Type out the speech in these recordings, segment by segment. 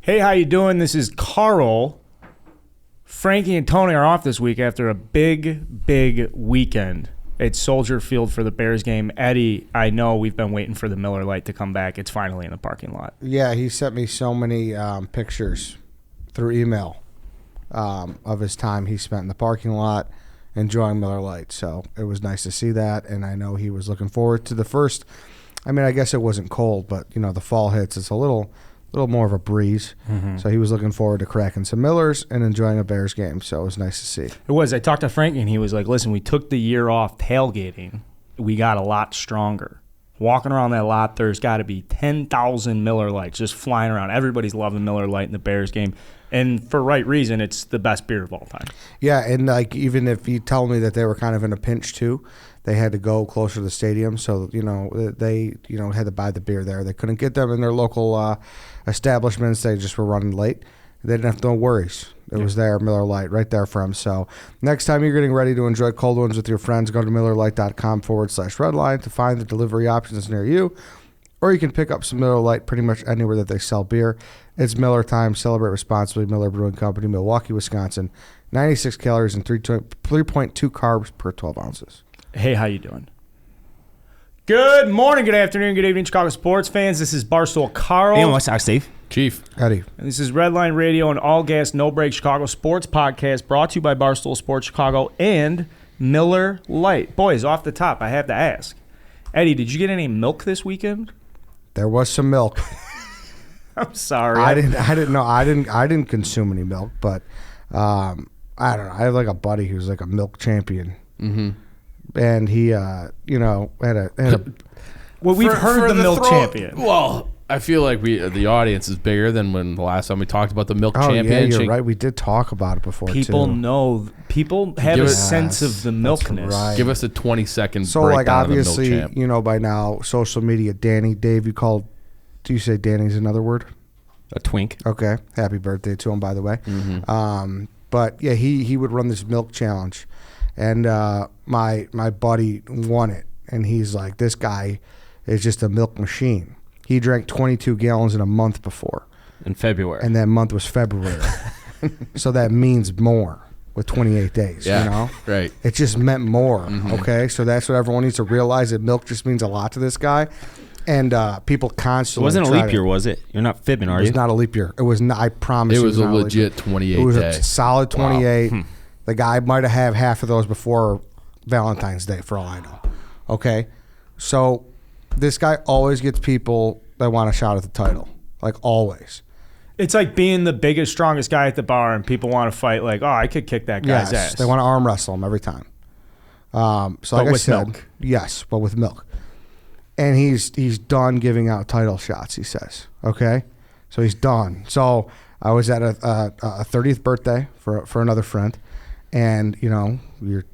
Hey, how you doing? This is Carl. Frankie and Tony are off this week after a big weekend at Soldier Field for the Bears game. Eddie, I know we've been waiting for the Miller Lite to come back. It's finally in the parking lot. Yeah, he sent me so many pictures through email of his time he spent in the parking lot enjoying Miller Lite. So it was nice to see that, and I know he was looking forward to the first. I mean, I guess it wasn't cold, but, you know, the fall hits. It's a little more of a breeze. Mm-hmm. So he was looking forward to cracking some Millers and enjoying a Bears game. So it was nice to see. It was. I talked to Frankie, and he was like, listen, we took the year off tailgating. We got a lot stronger. Walking around that lot, there's got to be 10,000 Miller Lites just flying around. Everybody's loving Miller Lite in the Bears game. And for right reason, it's the best beer of all time. Yeah, and like even if you tell me that they were kind of in a pinch too, they had to go closer to the stadium, so they had to buy the beer there. They couldn't get them in their local establishments. They just were running late. They didn't have no worries. It was there, Miller Lite, right there for them. So next time you're getting ready to enjoy cold ones with your friends, go to MillerLite.com/Redline to find the delivery options near you. Or you can pick up some Miller Lite pretty much anywhere that they sell beer. It's Miller time. Celebrate responsibly. Miller Brewing Company, Milwaukee, Wisconsin. 96 calories and 3.2 carbs per 12 ounces. Hey, how you doing? Good morning, good afternoon, good evening, Chicago sports fans. This is Barstool Carl. Hey, White Sox Dave. Chief. Eddie. And this is Redline Radio, an all-gas, no-break Chicago sports podcast brought to you by Barstool Sports Chicago and Miller Lite. Boys, off the top, I have to ask. Eddie, did you get any milk this weekend? There was some milk. I'm sorry. I didn't consume any milk, but I don't know. I have like a buddy who's like a milk champion. Mm-hmm. And he, had a well, we've heard the milk champion. Well, I feel like the audience is bigger than when the last time we talked about the milk champion. Yeah, you're right. We did talk about it before. People too. know. People have a sense of the milkness. Right. Give us a 20-second so, breakdown like, obviously, of the milk champ. By now, social media, Danny, Dave, do you say Danny's another word? A twink. Okay. Happy birthday to him, by the way. Mm-hmm. But, yeah, he would run this milk challenge. And my buddy won it. And he's like, this guy is just a milk machine. He drank 22 gallons in a month before. In February. And that month was February. So that means more with 28 days, Right. It just meant more, okay? So that's what everyone needs to realize, that milk just means a lot to this guy. And people constantly It wasn't a leap year, was it? You're not fibbing, are you? It was not a leap year. It was not, I promise you. It was a legit 28 day. It was a solid 28. Wow. The guy might have had half of those before Valentine's Day, for all I know. Okay? So this guy always gets people that want to shout at the title. Like, always. It's like being the biggest, strongest guy at the bar, and people want to fight like, oh, I could kick that guy's ass. They want to arm wrestle him every time. So but like I with said, milk. Yes, but with milk. And he's done giving out title shots, he says. Okay? So he's done. So I was at a 30th birthday for another friend, and, you're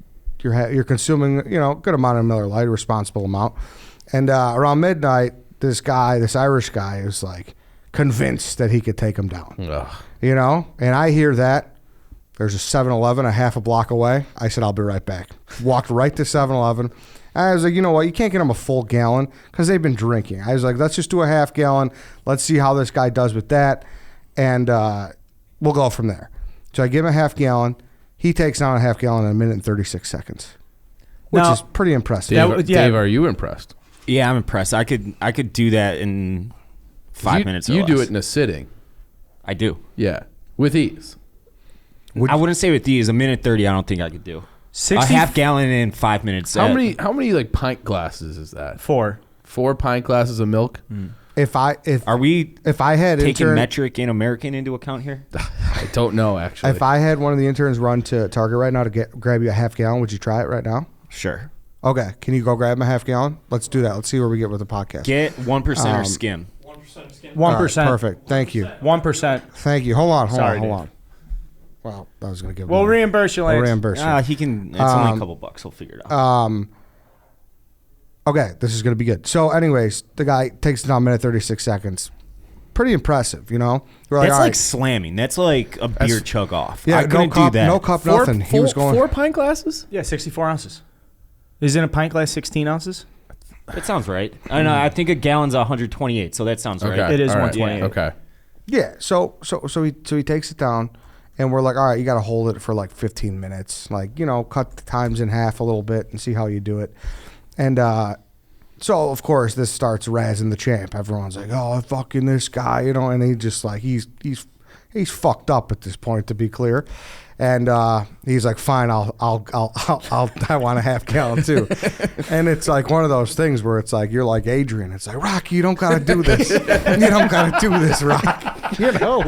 consuming, good amount of Miller Lite, a responsible amount. And around midnight, this Irish guy is like convinced that he could take him down. Ugh. And I hear that. There's a 7-Eleven a half a block away. I said, I'll be right back. Walked right to 7-Eleven. I was like, you know what? You can't get them a full gallon because they've been drinking. I was like, let's just do a half gallon. Let's see how this guy does with that. And we'll go from there. So I give him a half gallon. He takes down a half gallon in a minute and 36 seconds, which is pretty impressive. Dave, are you impressed? Yeah, I'm impressed. I could do that in 5 minutes or You less. do it in a sitting. I do. Yeah, with ease. I wouldn't say with these. A minute 30, I don't think I could do. A half gallon in 5 minutes. How many like pint glasses is that? 4 pint glasses of milk? If I had taking metric and American into account here? I don't know, actually. If I had one of the interns run to Target right now to grab you a half gallon, would you try it right now? Sure. Okay. Can you go grab him a half gallon? Let's do that. Let's see where we get with the podcast. Get 1% or skim. 1%. Right, perfect. Thank you. 1%. Thank you. Hold on. Hold Sorry, on. Well, I was going to give. We'll reimburse you, Lance. We'll reimburse you. He can. It's only a couple bucks. He'll figure it out. Okay, this is going to be good. So, anyways, the guy takes it down minute 36 seconds. Pretty impressive, We're That's all like right. slamming. That's like a beer chug off. Yeah, I couldn't do that. No cup, nothing. He was going 4 pint glasses? Yeah, 64 ounces. Is in a pint glass 16 ounces? That sounds right. I know. I think a gallon's 128, so that sounds right. It is all right. 128. Okay. Yeah. So he takes it down, and we're like, all right, you got to hold it for like 15 minutes. Like, cut the times in half a little bit and see how you do it. And so of course this starts razzing the champ. Everyone's like, oh, fucking this guy, and he just like he's fucked up at this point, to be clear. And he's like, fine, I want a half gallon too. And it's like one of those things where it's like, you're like Adrian. It's like, Rocky, you don't got to do this. You don't got to do this, Rock. Don't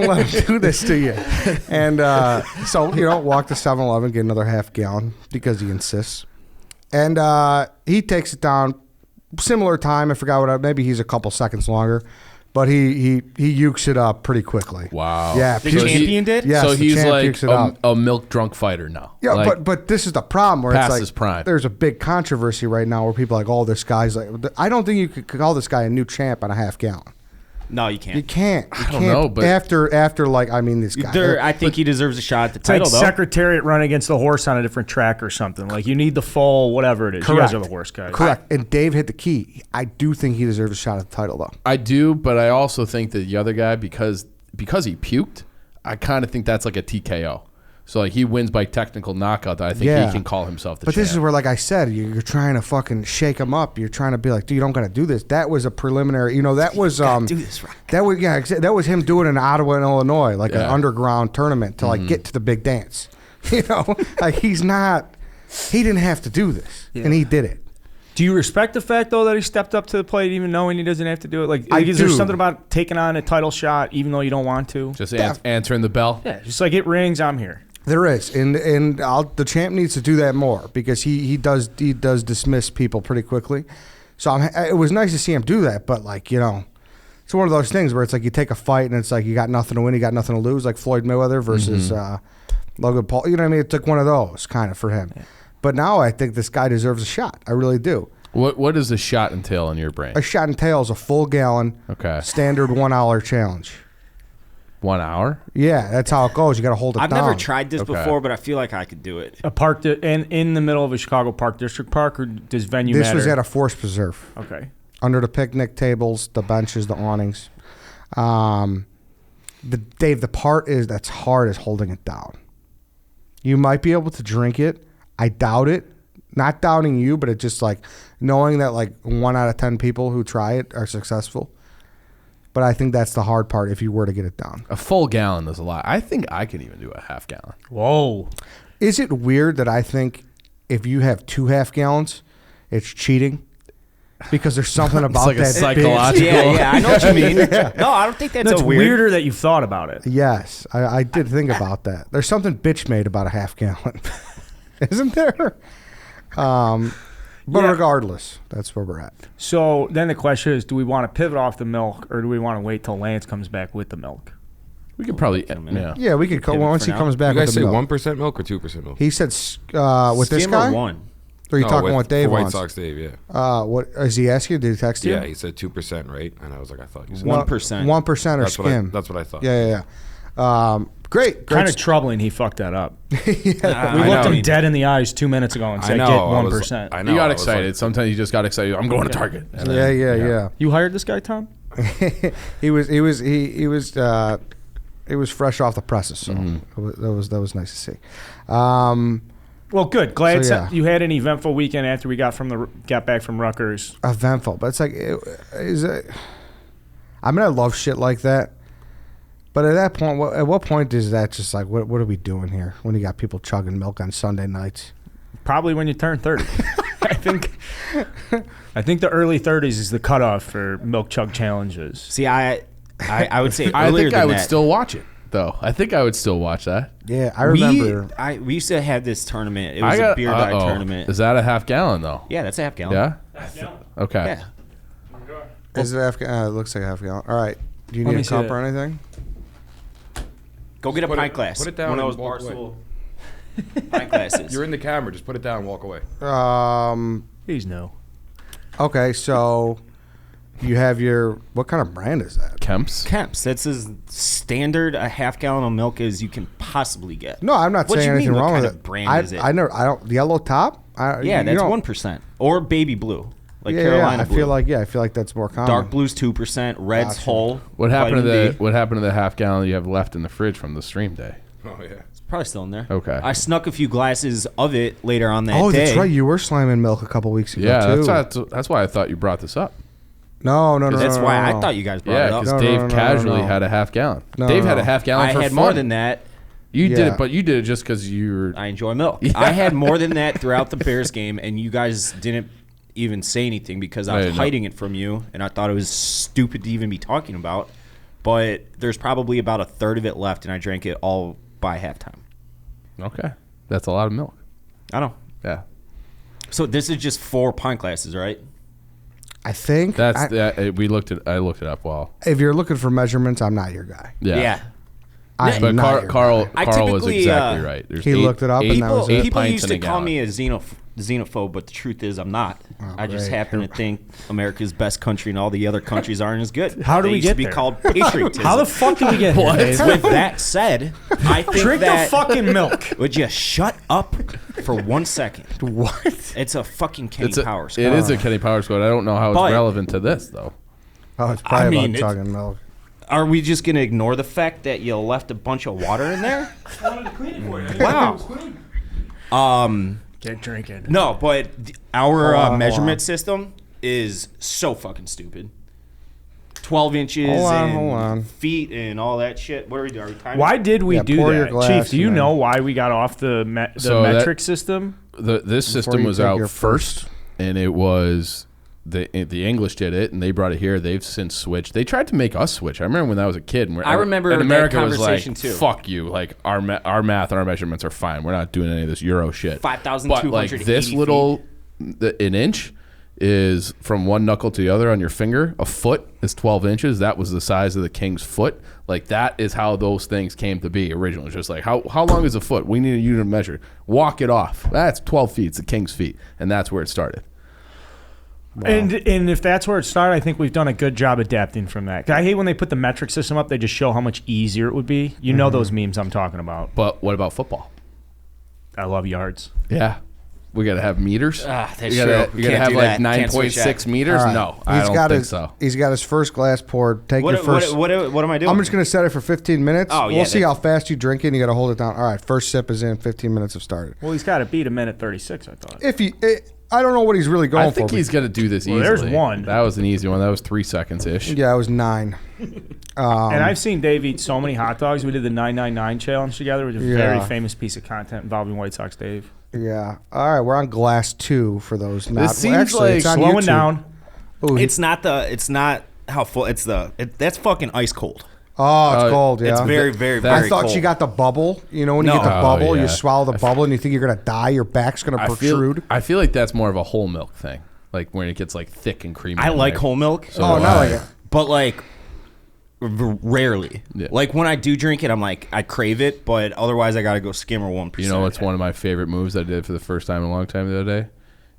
let him do this to you. And so, walk to 7-Eleven, get another half gallon because he insists. And he takes it down, similar time. I forgot maybe he's a couple seconds longer. But he ukes it up pretty quickly. Wow. Yeah. The champion did? Yes, so he's like a milk drunk fighter now. Yeah, like, but this is the problem where it's past like his prime. There's a big controversy right now where people are like, oh, this guy's like, I don't think you could call this guy a new champ on a half gallon. No, you can't. You can't. I don't know, but after this guy. I think he deserves a shot at the It's title, like though. Secretariat run against the horse on a different track or something. Like, you need the full whatever it is. Correct. You guys are the horse guys. Correct. And Dave hit the key. I do think he deserves a shot at the title, though. I do, but I also think that the other guy, because he puked, I kind of think that's like a TKO. So like he wins by technical knockout. I think he can call himself the champ. But this is where, like I said, you're trying to fucking shake him up. You're trying to be like, dude, you don't got to do this. That was a preliminary. That was do this, right? that was him doing it in Ottawa and Illinois, like an underground tournament to like get to the big dance. Like he didn't have to do this, and he did it. Do you respect the fact, though, that he stepped up to the plate even knowing he doesn't have to do it? Like, I is there do. something about taking on a title shot even though you don't want to? Just answering the bell. Yeah, just like it rings, I'm here. There is, and the champ needs to do that more because he does dismiss people pretty quickly. So it was nice to see him do that, but like it's one of those things where it's like you take a fight and it's like you got nothing to win, you got nothing to lose, like Floyd Mayweather versus Logan Paul. You know what I mean? It took one of those kind of for him. Yeah. But now I think this guy deserves a shot. I really do. What does a shot entail in your brain? A shot entails a full gallon, standard 1 hour challenge. 1 hour? Yeah, that's how it goes. You got to hold it down. I've never tried this before, but I feel like I could do it. A park in the middle of a Chicago Park District park, or does venue matter? This was at a forest preserve. Okay. Under the picnic tables, the benches, the awnings. The part that's hard is holding it down. You might be able to drink it. I doubt it. Not doubting you, but it's just like knowing that like 1 out of 10 people who try it are successful. But I think that's the hard part if you were to get it down. A full gallon is a lot. I think I could even do a half gallon. Whoa. Is it weird that I think if you have 2 half gallons, it's cheating? Because there's something about like that. psychological. Yeah, I know what you mean. No, I don't think that's weird. Weirder that you've thought about it. Yes, I did think about that. There's something bitch made about a half gallon. Isn't there? But regardless, that's where we're at. So then the question is, do we want to pivot off the milk or do we want to wait till Lance comes back with the milk? We could probably, Yeah, we could. Once he comes back You guys with say the milk. 1% milk or 2% milk? He said with this Skim guy? or one? Or are you talking what Dave White wants? Sox Dave, yeah. What is he asking? Did he text you? Yeah, he said 2%, right? And I was like, I thought you said 1%. 1% or That's skim. That's what I thought. Yeah. Great. Kind of troubling he fucked that up. We I looked know. him dead in the eyes 2 minutes ago and I said, know. get I was- 1%. I know. You I got was excited. like- Sometimes you just got excited. I'm going to Target. And then, Yeah. You hired this guy, Tom? He was fresh off the presses, so that was nice to see. Well, good. Glad So, yeah. you had an eventful weekend after we got back from Rutgers. Eventful, but it's like, I mean, I love shit like that. But at that point, at what point is that just like, what are we doing here? When you got people chugging milk on Sunday nights? Probably when you turn 30. I think the early 30s is the cutoff for milk chug challenges. See, I would say I earlier think than I would that. still watch it, though. I think I would still watch that. Yeah, I remember. We used to have this tournament. It was a beer dive tournament. Is that a half gallon, though? Yeah, that's a half gallon. Yeah? Okay. Yeah. Is it half? It looks like half gallon. All right. Do you Let need me a see cup that. or anything? Go get a Put pint it- glass. put it down One of and those walk Barstool pint glasses. You're in the camera. Just put it down and walk away. He's no. Okay, so you have what kind of brand is that? Kemp's? Kemp's. That's as standard a half gallon of milk as you can possibly get. No, I'm not What do saying you mean, anything what wrong kind with of it. brand is it? I don't. Yellow top. Yeah, that's 1% or baby blue. like Carolina blue. I feel like that's more common. Dark blue's 2%, red's whole. What happened to vitamin the D. What happened to the half gallon you have left in the fridge from the stream day? Oh yeah. It's probably still in there. Okay. I snuck a few glasses of it later on that day. Oh, that's right. You were slamming milk a couple weeks ago, Yeah, too. that's why I thought you brought this up. No. That's why I thought you guys brought it Yeah, up. because No, Dave no, casually no. had a half gallon. No, Dave had no. a half gallon I for had fun. more than that. You did Yeah. it, but you did it just because you were. I enjoy milk. I had more than that throughout the Bears game, and you guys didn't even say anything because I was hiding it from you, and I thought it was stupid to even be talking about. But there's probably about a third of it left, and I drank it all by halftime. Okay, that's a lot of milk. I know. Yeah, So this is just 4 pint glasses, right? I think we looked at. I looked it up. Well, if you're looking for measurements, I'm not your guy. yeah. I'm But not your Carl guy. I was typically, exactly right. There's He looked it up and that was it. People pints used in to a call gallon. me a xenophobe, but the truth is I'm not. I just great. happen to think America's best country and all the other countries aren't as good. How do They we used to get be there? called patriotism. How the fuck did we get here, Dave? With that said, I think Drink that... the fucking milk. Would you shut up for 1 second? What? It's a fucking Kenny Powers. It is a Kenny Powers quote. I don't know how it's But- relevant to this though. Oh, it's probably I mean, about chugging milk. Are we just going to ignore the fact that you left a bunch of water in there? I wanted to clean it for you. Wow. Get drinking. No, but our Hold on. measurement system is so fucking stupid. 12 inches Hold and on. feet and all that shit. What are we doing? Are we timing? Why did we Yeah, do pour your that? glass Chief, do you and then- know why we got off the So that- metric system? This system you was take out your first, and it was the English did it, and they brought it here. They've since switched. They tried to make us switch. I remember when I was a kid. And I remember and that America was like, conversation, too. "Fuck you! Like our math and our measurements are fine. We're not doing any of this Euro shit." 5,280 But like this little, an inch is from one knuckle to the other on your finger. A foot is 12 inches. That was the size of the king's foot. Like that is how those things came to be originally. It's just like how long is a foot? We need a unit of measure. Walk it off. That's 12 feet. It's the king's feet, and that's where it started. And if that's where it started, I think we've done a good job adapting from that. 'Cause I hate when they put the metric system up. They just show how much easier it would be. You know those memes I'm talking about. But what about football? I love yards. Yeah. We got to have meters. That's you gotta, true. You got to Can't have do like that. Can't switch 9.6 that. meters? All right. No, I don't think so. He's got his first glass poured. Take your first. What am I doing? I'm just going to set it for 15 minutes. Oh, yeah, we'll see that's- how fast you drink it. And you got to hold it down. All right, first sip is in. 15 minutes have started. Well, he's got to beat a minute 36, I thought. I don't know what he's really going for. I think he's going to do this Well, easily. there's one. That was an easy one. That was 3 seconds-ish. Yeah, it was 9. And I've seen Dave eat so many hot dogs. We did the 999 challenge together, which is a very Yeah. famous piece of content involving White Sox Dave. Yeah. All right, we're on glass 2 for those. Not, seems actually, like it's on Slowing YouTube. down. Ooh, It's not how full. That's fucking ice cold. Oh, it's cold. Yeah. It's very, very, very I thought cold. she got the bubble. You know, when you No. get the Oh, bubble, yeah. you swallow the bubble, and you think you're gonna die. Your back's gonna protrude. I feel like that's more of a whole milk thing. Like when it gets like thick and creamy. I in like there. whole milk. So Oh, do not I. like it. But like rarely. Yeah. Like when I do drink it, I'm like I crave it, but otherwise I gotta go skim or 1%. You know what's one of my favorite moves I did for the first time in a long time the other day?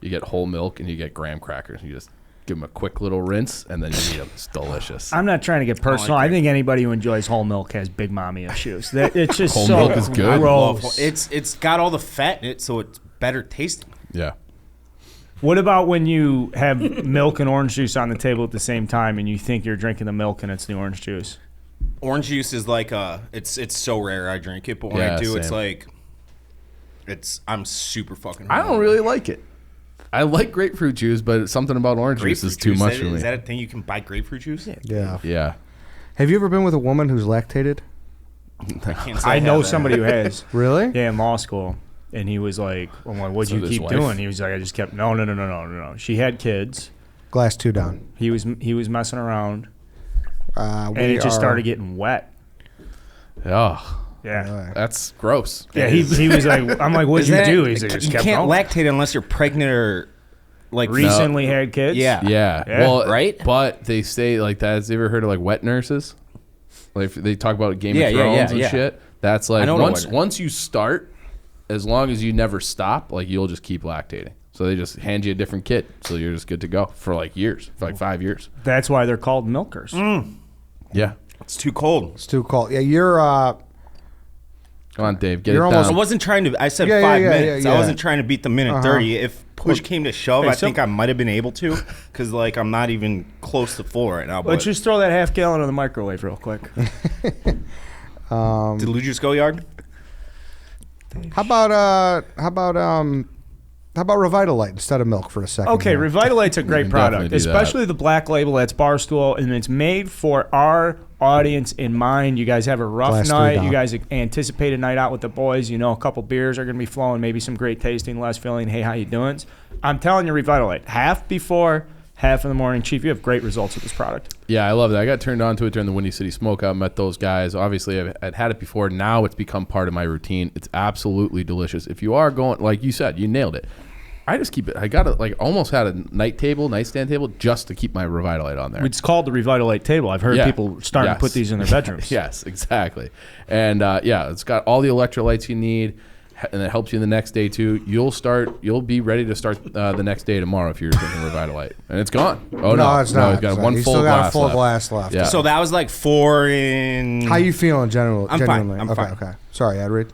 You get whole milk and you get graham crackers. You just give them a quick little rinse and then you eat them. It's delicious. I'm not trying to get personal. I think anybody who enjoys whole milk has big mommy issues. It's just Whole so milk is good. gross. It's got all the fat in it, so it's better tasting. Yeah. What about when you have milk and orange juice on the table at the same time and you think you're drinking the milk and it's the orange juice? Orange juice is like it's so rare I drink it, but when Yeah, I do, it's same. like I'm super fucking. I don't really like it. I like grapefruit juice, but something about orange juice is too much for me. Is that a thing you can buy grapefruit juice? Yeah. Yeah. Have you ever been with a woman who's lactated? I can't say I know have that. somebody who has. Really? Yeah, in law school. And he was like, I'm like, what'd So you his keep wife? doing? He was like, I just kept, no. She had kids. Glass 2 down. He was messing around. And We it just are- started getting wet. Oh, Yeah. that's gross. Yeah, he was like, I'm like, what'd Is you that- do? He's like, just you kept can't going. lactate unless you're pregnant or like Recently had kids? Yeah. Yeah. Yeah. Well, Right? But they say like that. Have you ever heard of like wet nurses? Like they talk about Game Yeah, of yeah, Thrones yeah, and yeah. shit. That's like know what a wet- once you start, as long as you never stop, like you'll just keep lactating. So they just hand you a different kit, so you're just good to go for like years, for like 5 years. That's why they're called milkers. Yeah. It's too cold. It's too cold. Yeah, you're Come on, Dave. Get You're it almost- down. I wasn't trying to. I said Yeah, 5 yeah, yeah, minutes. yeah. I wasn't trying to beat the minute 30. If push came to shove, Hey, I think I might have been able to, because like I'm not even close to full right now. But Let's just throw that half gallon in the microwave real quick. did Lugius go yard? How about Revitalight instead of milk for a second? Okay, here? Revitalight's a great can definitely product, do especially the black label that's Barstool, and it's made for our audience in mind. You guys have a rough Glass 3 night. down. You guys anticipate a night out with the boys. You know, a couple beers are going to be flowing, maybe some great tasting, less filling. Hey, how you doing? I'm telling you, Revitalight. Half before, half in the morning. Chief, you have great results with this product. Yeah, I love that. I got turned on to it during the Windy City Smokeout. Met those guys. Obviously, I'd had it before. Now it's become part of my routine. It's absolutely delicious. If you are going, like you said, you nailed it. I just keep it. I got it. Like almost had a nightstand table, just to keep my Revitalight on there. It's called the Revitalight table. I've heard Yeah. people starting to Yes. put these in their bedrooms. Yes, exactly. And yeah, it's got all the electrolytes you need, and it helps you the next day too. You'll be ready to start the next day tomorrow if you're drinking Revitalight, and it's gone. Oh no, it's not. It's got It's one not. full You still got glass a full left. glass left. Yeah. So that was like 4 in. How you feeling, genuinely? I'm fine. genuinely? I'm okay, fine. Okay. Sorry, Ed Reed.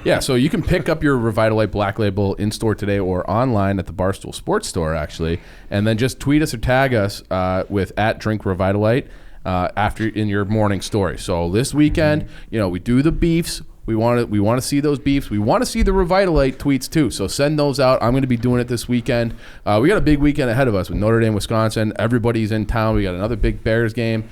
Yeah, so you can pick up your Revitalight Black Label in store today or online at the Barstool Sports store, actually, and then just tweet us or tag us with @DrinkRevitalight after in your morning story. So this weekend, we do the beefs. We want to see those beefs. We want to see the Revitalight tweets too. So send those out. I'm going to be doing it this weekend. We got a big weekend ahead of us with Notre Dame, Wisconsin. Everybody's in town. We got another big Bears game.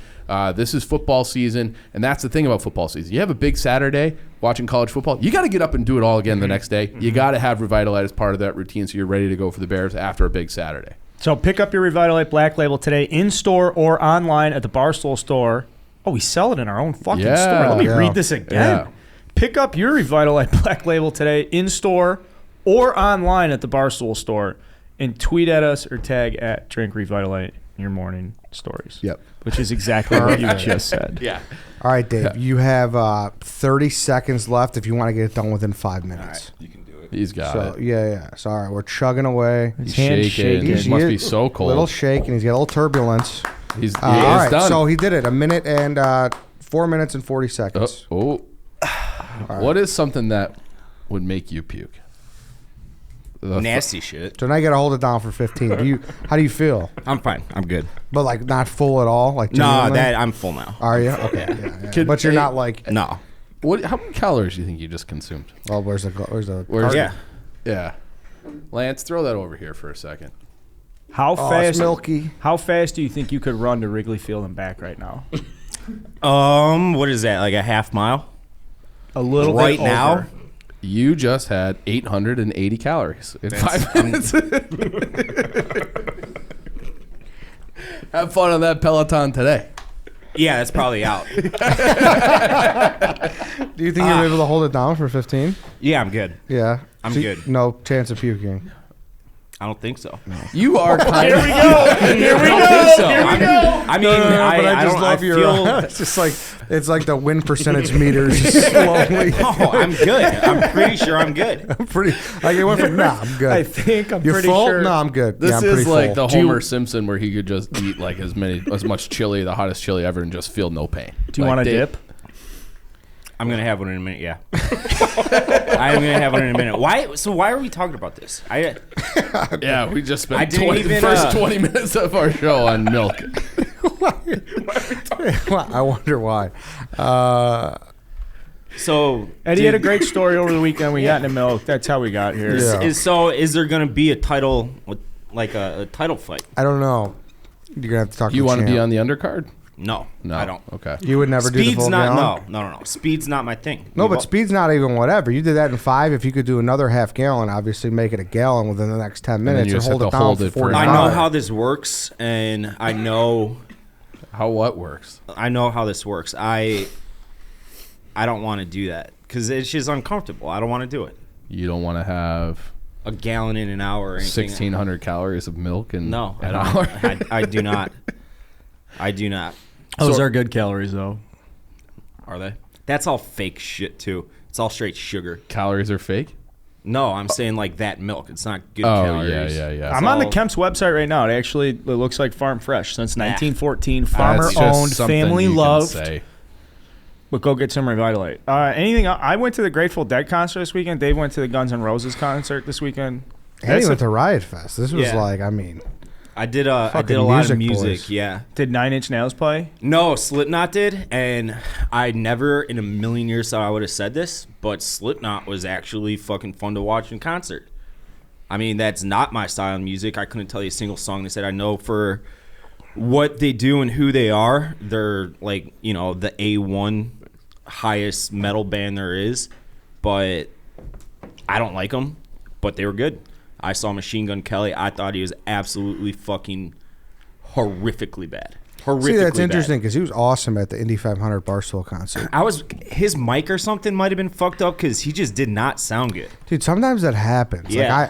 This is football season, and that's the thing about football season. You have a big Saturday watching college football. You got to get up and do it all again the next day. You got to have Revitalight as part of that routine so you're ready to go for the Bears after a big Saturday. So pick up your Revitalight Black Label today in store or online at the Barstool store. Oh, we sell it in our own fucking Yeah. store. Let me Yeah. read this again. Yeah. Pick up your Revitalight Black Label today in store or online at the Barstool store and tweet at us or tag @DrinkRevitalight in your morning stories. Yep. Which is exactly what you just said. Yeah. All right, Dave. You have 30 seconds left if you want to get it done within 5 minutes. You can do it. He's got So it. yeah. So all right, we're chugging away. His He's hand's shaking. shaking. He must be so cold. Little shake, and he's got a little turbulence. He's All right, done. so he did it. 1 minute and 4 minutes and 40 seconds. What is something that would make you puke? Nasty shit. So now you got to hold it down for 15. How do you feel? I'm fine. I'm good. But like not full at all. Like No, genuinely? I'm full now. Are you? Okay. Yeah. But you're not like. No. How many calories do you think you just consumed? Well, where's the? Where's- Yeah. Yeah. Lance, throw that over here for a second. How Oh, it's fast? milky. How fast do you think you could run to Wrigley Field and back right now? What is that? Like a half mile? A little Right bit now? over. You just had 880 calories in 5 minutes. Have fun on that Peloton today. Yeah, that's probably out. Do you think you're able to hold it down for 15? Yeah, I'm good. Yeah. I'm So good. No chance of puking. I don't think so. You are kind of. Here we go. Here we go. Here we go. I mean, I don't. I feel. it's just like it's like the win percentage meters slowly. Oh, I'm good. I'm pretty sure I'm good. I'm pretty. Like it went from I'm good. I think I'm You're pretty full? sure. No, I'm good. This yeah, I'm is pretty like full. the Homer Simpson where he could just eat like as much chili, the hottest chili ever, and just feel no pain. Do you want a dip? I'm gonna have one in a minute. Yeah, I am gonna have one in a minute. Why? So why are we talking about this? Yeah, we just I spent didn't the even, first 20 minutes of our show on milk. I wonder why. So Eddie had a great story over the weekend. We got into milk. That's how we got here. Yeah. Is there gonna be a title, like a title fight? I don't know. You're gonna have to talk. You to want to be champ. on the undercard? No, Oh, I don't. Okay. You would never do the Speed's full not. gallon? No. Speed's not my thing. No, but speed's not even whatever. You did that in 5. If you could do another half gallon, obviously make it a gallon within the next 10 then minutes you and just hold have it to down hold for it for 45. I know how this works, and I know What works? how this works. I don't want to do that because it's just uncomfortable. I don't want to do it. You don't want to have A gallon in an hour or anything. 1,600 calories of milk in No, an I hour. don't. I do not. I do not. Those So- are good calories, though. Are they? That's all fake shit too. It's all straight sugar. Calories are fake? No, I'm saying like that milk. It's not good Oh, calories. yeah. I'm on the all- Kemp's website right now. It looks like farm fresh since 1914. That's Farmer just owned, something family you can loved. say. But go get some Revitalight. Anything else? I went to the Grateful Dead concert this weekend. Dave went to the Guns N' Roses concert this weekend. And he went to Riot Fest. This was I did a fucking lot of music, music, boys. yeah. Did Nine Inch Nails play? No, Slipknot did, and I never in a million years thought I would have said this, but Slipknot was actually fucking fun to watch in concert. I mean, that's not my style of music. I couldn't tell you a single song they said. I know for what they do and who they are, they're like, the A1 highest metal band there is, but I don't like them, but they were good. I saw Machine Gun Kelly. I thought he was absolutely fucking horrifically bad. See, that's interesting because he was awesome at the Indy 500 Barstool concert. His mic or something might have been fucked up because he just did not sound good. Dude, sometimes that happens. Yeah.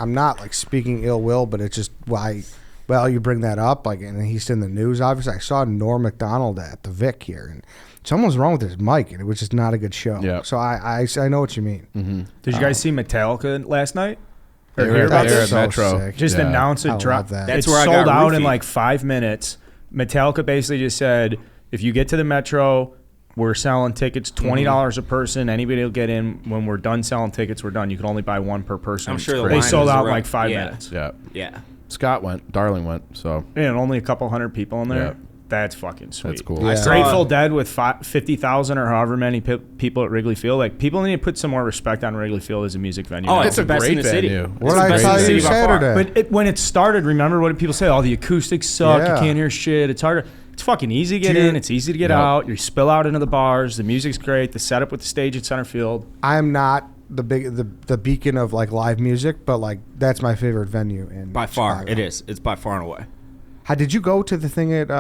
I'm not like speaking ill will, but it's just well, you bring that up, and he's in the news. Obviously, I saw Norm Macdonald at the Vic here, and something was wrong with his mic, and it was just not a good show. Yeah. So I know what you mean. Mm-hmm. Did you guys see Metallica last night? They were at Metro. Sick. Just announced it. love that. That's It where I sold got out in roofied. like 5 minutes. Metallica basically just said, if you get to the Metro, we're selling tickets $20 a person. Anybody will get in. When we're done selling tickets, we're done. You can only buy one per person. I'm sure the they line sold was out in around- like 5 yeah. minutes. Yeah. Yeah. Scott went. Darling went. So And only a couple hundred people in there. Yeah. That's fucking sweet. that's cool. Yeah. Grateful Dead with 50,000 or however many people at Wrigley Field. Like, people need to put some more respect on Wrigley Field as a music venue. Oh, now. it's the best in great the city. venue. It's What the did I best in tell the you city by far. Saturday? But when it started, remember what did people say? Oh, the acoustics suck. Yeah. You can't hear shit. It's hard. It's fucking easy to get Dude. in. It's easy to get Yep. out. You spill out into the bars. The music's great. The setup with the stage at center field. I'm not the beacon of like live music, but like that's my favorite venue in By far, Chicago. it is. It's by far and away. How did you go to the thing at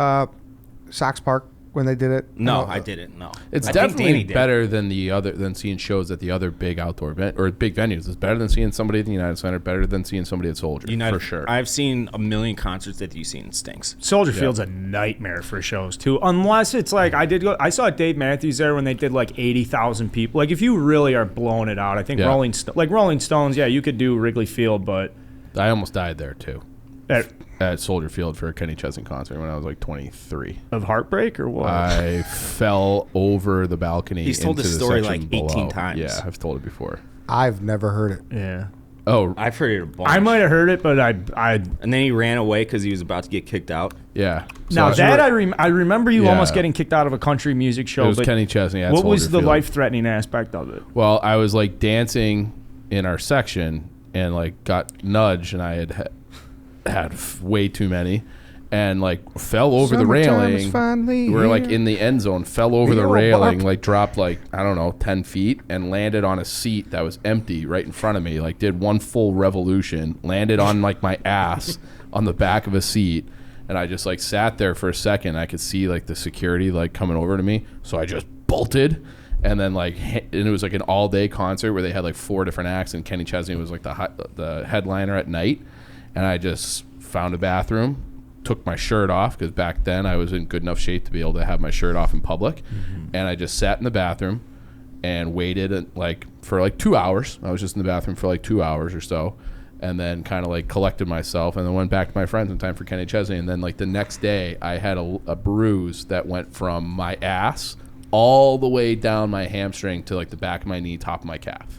Sox Park when they did it? No, I didn't. No, It's I think definitely Danny did. better than seeing shows at the other big outdoor or big venues. It's better than seeing somebody at the United Center. Better than seeing somebody at Soldier for sure. I've seen a million concerts that you've seen. It stinks. Soldier Field's a nightmare for shows too, unless it's like I saw Dave Matthews there when they did like 80,000 people. Like, if you really are blowing it out, I think Yeah. Rolling Stones, yeah, you could do Wrigley Field, but I almost died there too at, at Soldier Field for a Kenny Chesney concert when I was like 23. of heartbreak or what? I fell over the balcony. He's told into this the story section like 18 below. times. Yeah, I've told it before. I've never heard it. yeah, Oh, I've heard it a bunch. I might have heard it, but I And then he ran away because he was about to get kicked out. yeah. now So that I remember you Yeah. almost getting kicked out of a country music it show. was But Kenny Chesney at what was Soldier the Field. life-threatening aspect of it? Well, I was like dancing in our section and like got nudged, and I had way too many, and like fell over the Summertime is railing. finally We were like here. in the end zone, fell over the Yo, railing, Bop. like dropped like, I don't know, 10 feet, and landed on a seat that was empty right in front of me. Like, did one full revolution, landed on like my ass on the back of a seat, and I just like sat there for a second. I could see like the security like coming over to me, so I just bolted. And then and it was like an all day concert where they had like 4 different acts, and Kenny Chesney was like the headliner at night. And I just found a bathroom, took my shirt off because back then I was in good enough shape to be able to have my shirt off in public. And I just sat in the bathroom and waited for like 2 hours. I was just in the bathroom for like 2 hours or so, and then kind of like collected myself and then went back to my friends in time for Kenny Chesney. And then like the next day I had a bruise that went from my ass all the way down my hamstring to like the back of my knee, top of my calf.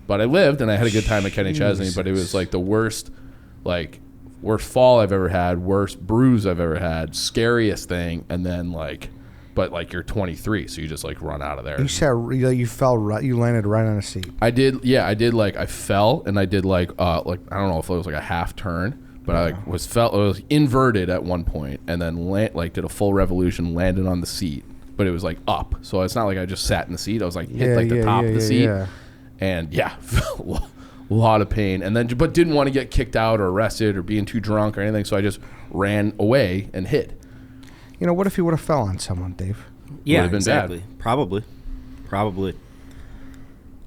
But I lived and I had a good time at Kenny Chesney, but it was like the worst fall I've ever had, worst bruise I've ever had, scariest thing. And then but you're 23, so you just like run out of there. You said you fell right. You landed right on a seat. I did. Yeah, I did. I fell and I did I don't know if it was like a half turn, but I was inverted at one point and then did a full revolution, landed on the seat. But it was like up, so it's not like I just sat in the seat. I was like hit the top of the seat, and a lot of pain. And then, but didn't want to get kicked out or arrested or being too drunk or anything, so I just ran away and hid. You know, what if you would have fell on someone, Dave? Yeah, been exactly. bad. Probably.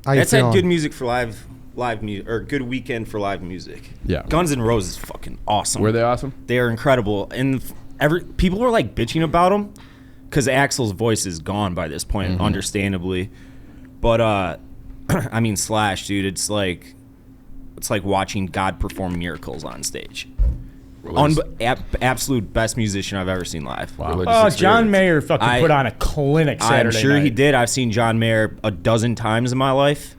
How you That's had feeling? good music for live music, or good weekend for live music. Yeah. Guns N' Roses is fucking awesome. Were they awesome? They are incredible, and people were like bitching about them because Axl's voice is gone by this point, understandably. But I mean, Slash, dude, it's like watching God perform miracles on stage. Absolute best musician I've ever seen live. Wow. Religious Oh, experience. John Mayer fucking put on a clinic Saturday I'm sure night. he did. I've seen John Mayer a dozen times in my life.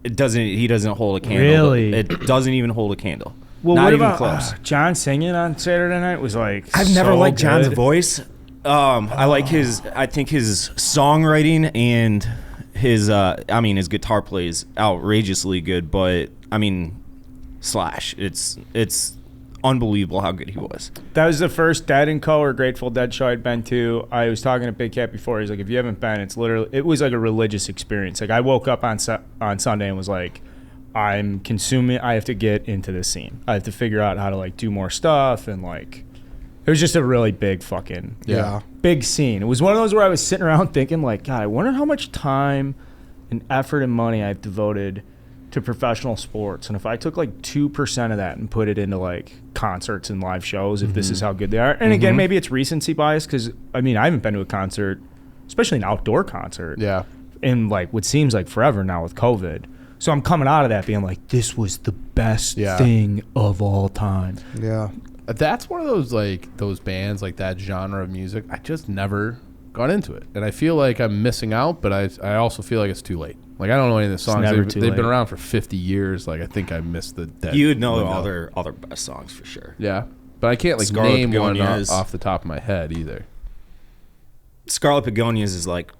He doesn't hold a candle. Really? It doesn't even hold a candle. Well, Not what even about close. John singing on Saturday night was like I've so never liked John's good. voice. I like I think his songwriting and his guitar play is outrageously good, but Slash, it's unbelievable how good he was. That was the first Dead & Co. or Grateful Dead show I'd been to. I was talking to Big Cat before. He's like, if you haven't been, it was like a religious experience. Like I woke up on Sunday and was like, I have to get into this scene. I have to figure out how to like do more stuff, and like it was just a really big fucking big scene. It was one of those where I was sitting around thinking like, God, I wonder how much time and effort and money I've devoted to professional sports, and if I took like 2% of that and put it into like concerts and live shows, if this is how good they are. And again, maybe it's recency bias, because I haven't been to a concert, especially an outdoor concert, in like what seems like forever now with COVID. So I'm coming out of that being like, this was the best thing of all time. Yeah. That's one of those bands, like that genre of music. I just never got into it, and I feel like I'm missing out. But I also feel like it's too late. Like I don't know any of the songs. They've been around for 50 years. Like I think I missed the dead. You would know all their best songs for sure. Yeah, but I can't like Scarlet name Begonias. one off the top of my head either. Scarlet Begonias is like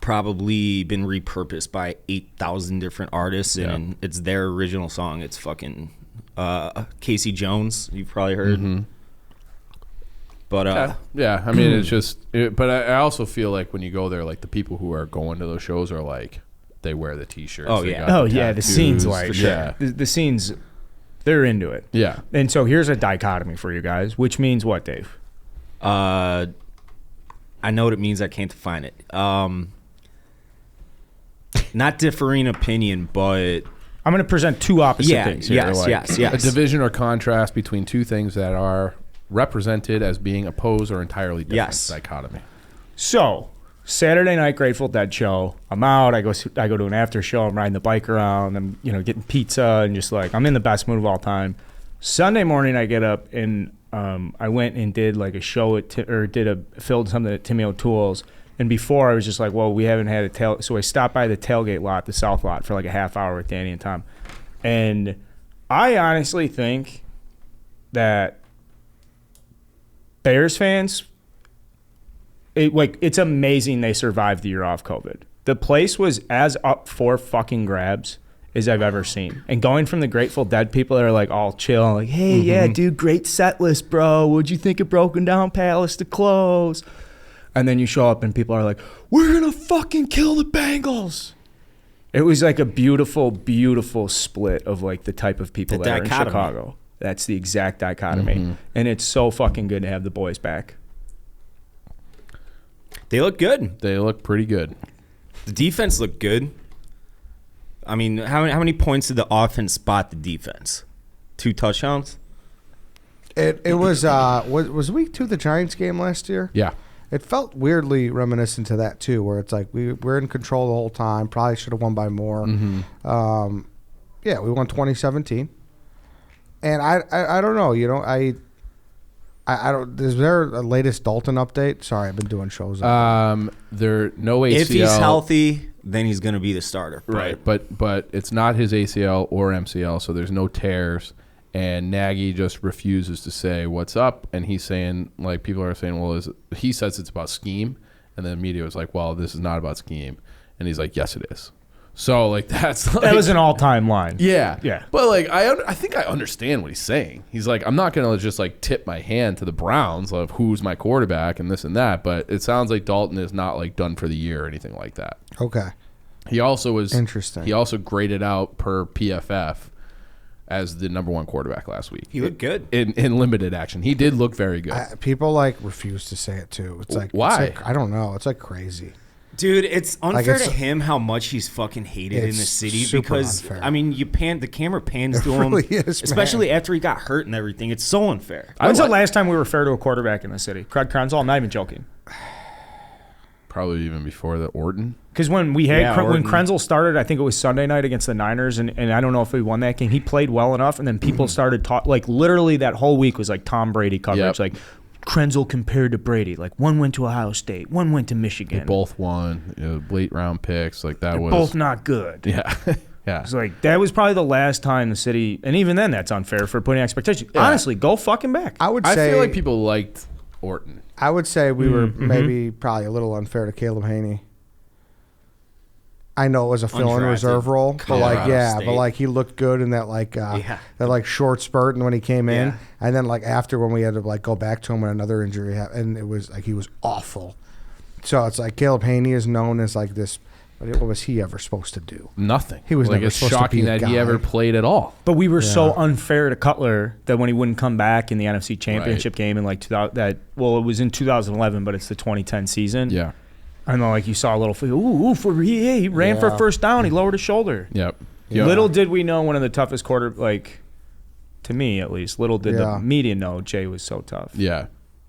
probably been repurposed by 8,000 different artists, and it's their original song. It's fucking Casey Jones. You've probably heard. But it's just. But I also feel like when you go there, like the people who are going to those shows are like, they wear the T-shirts. Oh, they yeah. got The tattoos, scene's like, yeah, the scene's, they're into it. yeah. And so here's a dichotomy for you guys, which means what, Dave? I know what it means. I can't define it. Not differing opinion, but I'm going to present two opposite things here. Yes. A division or contrast between two things that are represented as being opposed or entirely different. Yes. Dichotomy. So Saturday night Grateful Dead show, I'm out. I go to an after show. I'm riding the bike around. I'm getting pizza and just like I'm in the best mood of all time. Sunday morning I get up and I went and did like a show filled something at Timmy O'Toole's. And before I was just like, well, we haven't had so I stopped by the tailgate lot, the south lot, for like a half hour with Danny and Tom. And I honestly think that Bears fans, it's amazing they survived the year off COVID. The place was as up for fucking grabs as I've ever seen. And going from the Grateful Dead people that are like all chill, like, hey, yeah, dude, great set list, bro. What'd you think of Broken Down Palace to close? And then you show up and people are like, we're going to fucking kill the Bengals. It was like a beautiful, beautiful split of like the type of people that are in Chicago. That's the exact dichotomy. And it's so fucking good to have the boys back. they look good. They look pretty good. The defense looked good. I mean, how many points did the offense spot the defense? 2 touchdowns? It was week 2 the Giants game last year? Yeah. It felt weirdly reminiscent to that too, where it's like we're in control the whole time. Probably should have won by more. Yeah, we won 2017, and I don't know. I don't. Is there a latest Dalton update? Sorry, I've been doing shows. There no ACL. If he's healthy, then he's going to be the starter. Right, but it's not his ACL or MCL, so there's no tears. And Nagy just refuses to say what's up, and he's saying, like, people are saying, well, he says it's about scheme, and then the media was like, well, this is not about scheme, and he's like, yes, it is. So like that's like, that was an all-time line. Yeah. But like I think I understand what he's saying. He's like, I'm not gonna just like tip my hand to the Browns of who's my quarterback and this and that. But it sounds like Dalton is not like done for the year or anything like that. Okay. He also was interesting. He also graded out per PFF as the number 1 quarterback last week. He looked good in limited action. He did look very good. People like refuse to say it too. It's like why? It's like, I don't know. It's like crazy. Dude, it's unfair to him how much he's fucking hated in the city because unfair. I mean, the camera pans to him, really is, especially after he got hurt and everything. It's so unfair. When's the last time we were fair to a quarterback in the city? Craig Krenzel? I'm not even joking. probably even before the Orton. Because when we had when Orton. Krenzel started, I think it was Sunday night against the Niners, and I don't know if we won that game. He played well enough, and then people started like literally that whole week was like Tom Brady coverage, Yep. like Krenzel compared to Brady. Like one went to Ohio State, one went to Michigan. They both won, late round picks. Like that was both not good. Yeah, yeah. It's like that was probably the last time the city, and even then, that's unfair for putting expectations. Yeah. Honestly, go fucking back. I would I say feel like people liked Orton. I would say we were maybe probably a little unfair to Caleb Haney. I know it was a fill-in Undrafted reserve role, but Colorado State. but like he looked good in that that like short spurt, and when he came in, Yeah. and then like after when we had to like go back to him when another injury happened, and it was like he was awful. So it's like Caleb Haney is known as like this. What was he ever supposed to do? Nothing. He was like never it's supposed to shocking be a that he guy. ever played at all. But we were so unfair to Cutler that when he wouldn't come back in the NFC Championship game in like 2000, it was in 2011, but it's the 2010 season. Yeah. I know, like you saw a little, he ran for a first down. He lowered his shoulder. Yep. Little did we know one of the toughest to me at least, little did the media know Jay was so tough. Yeah.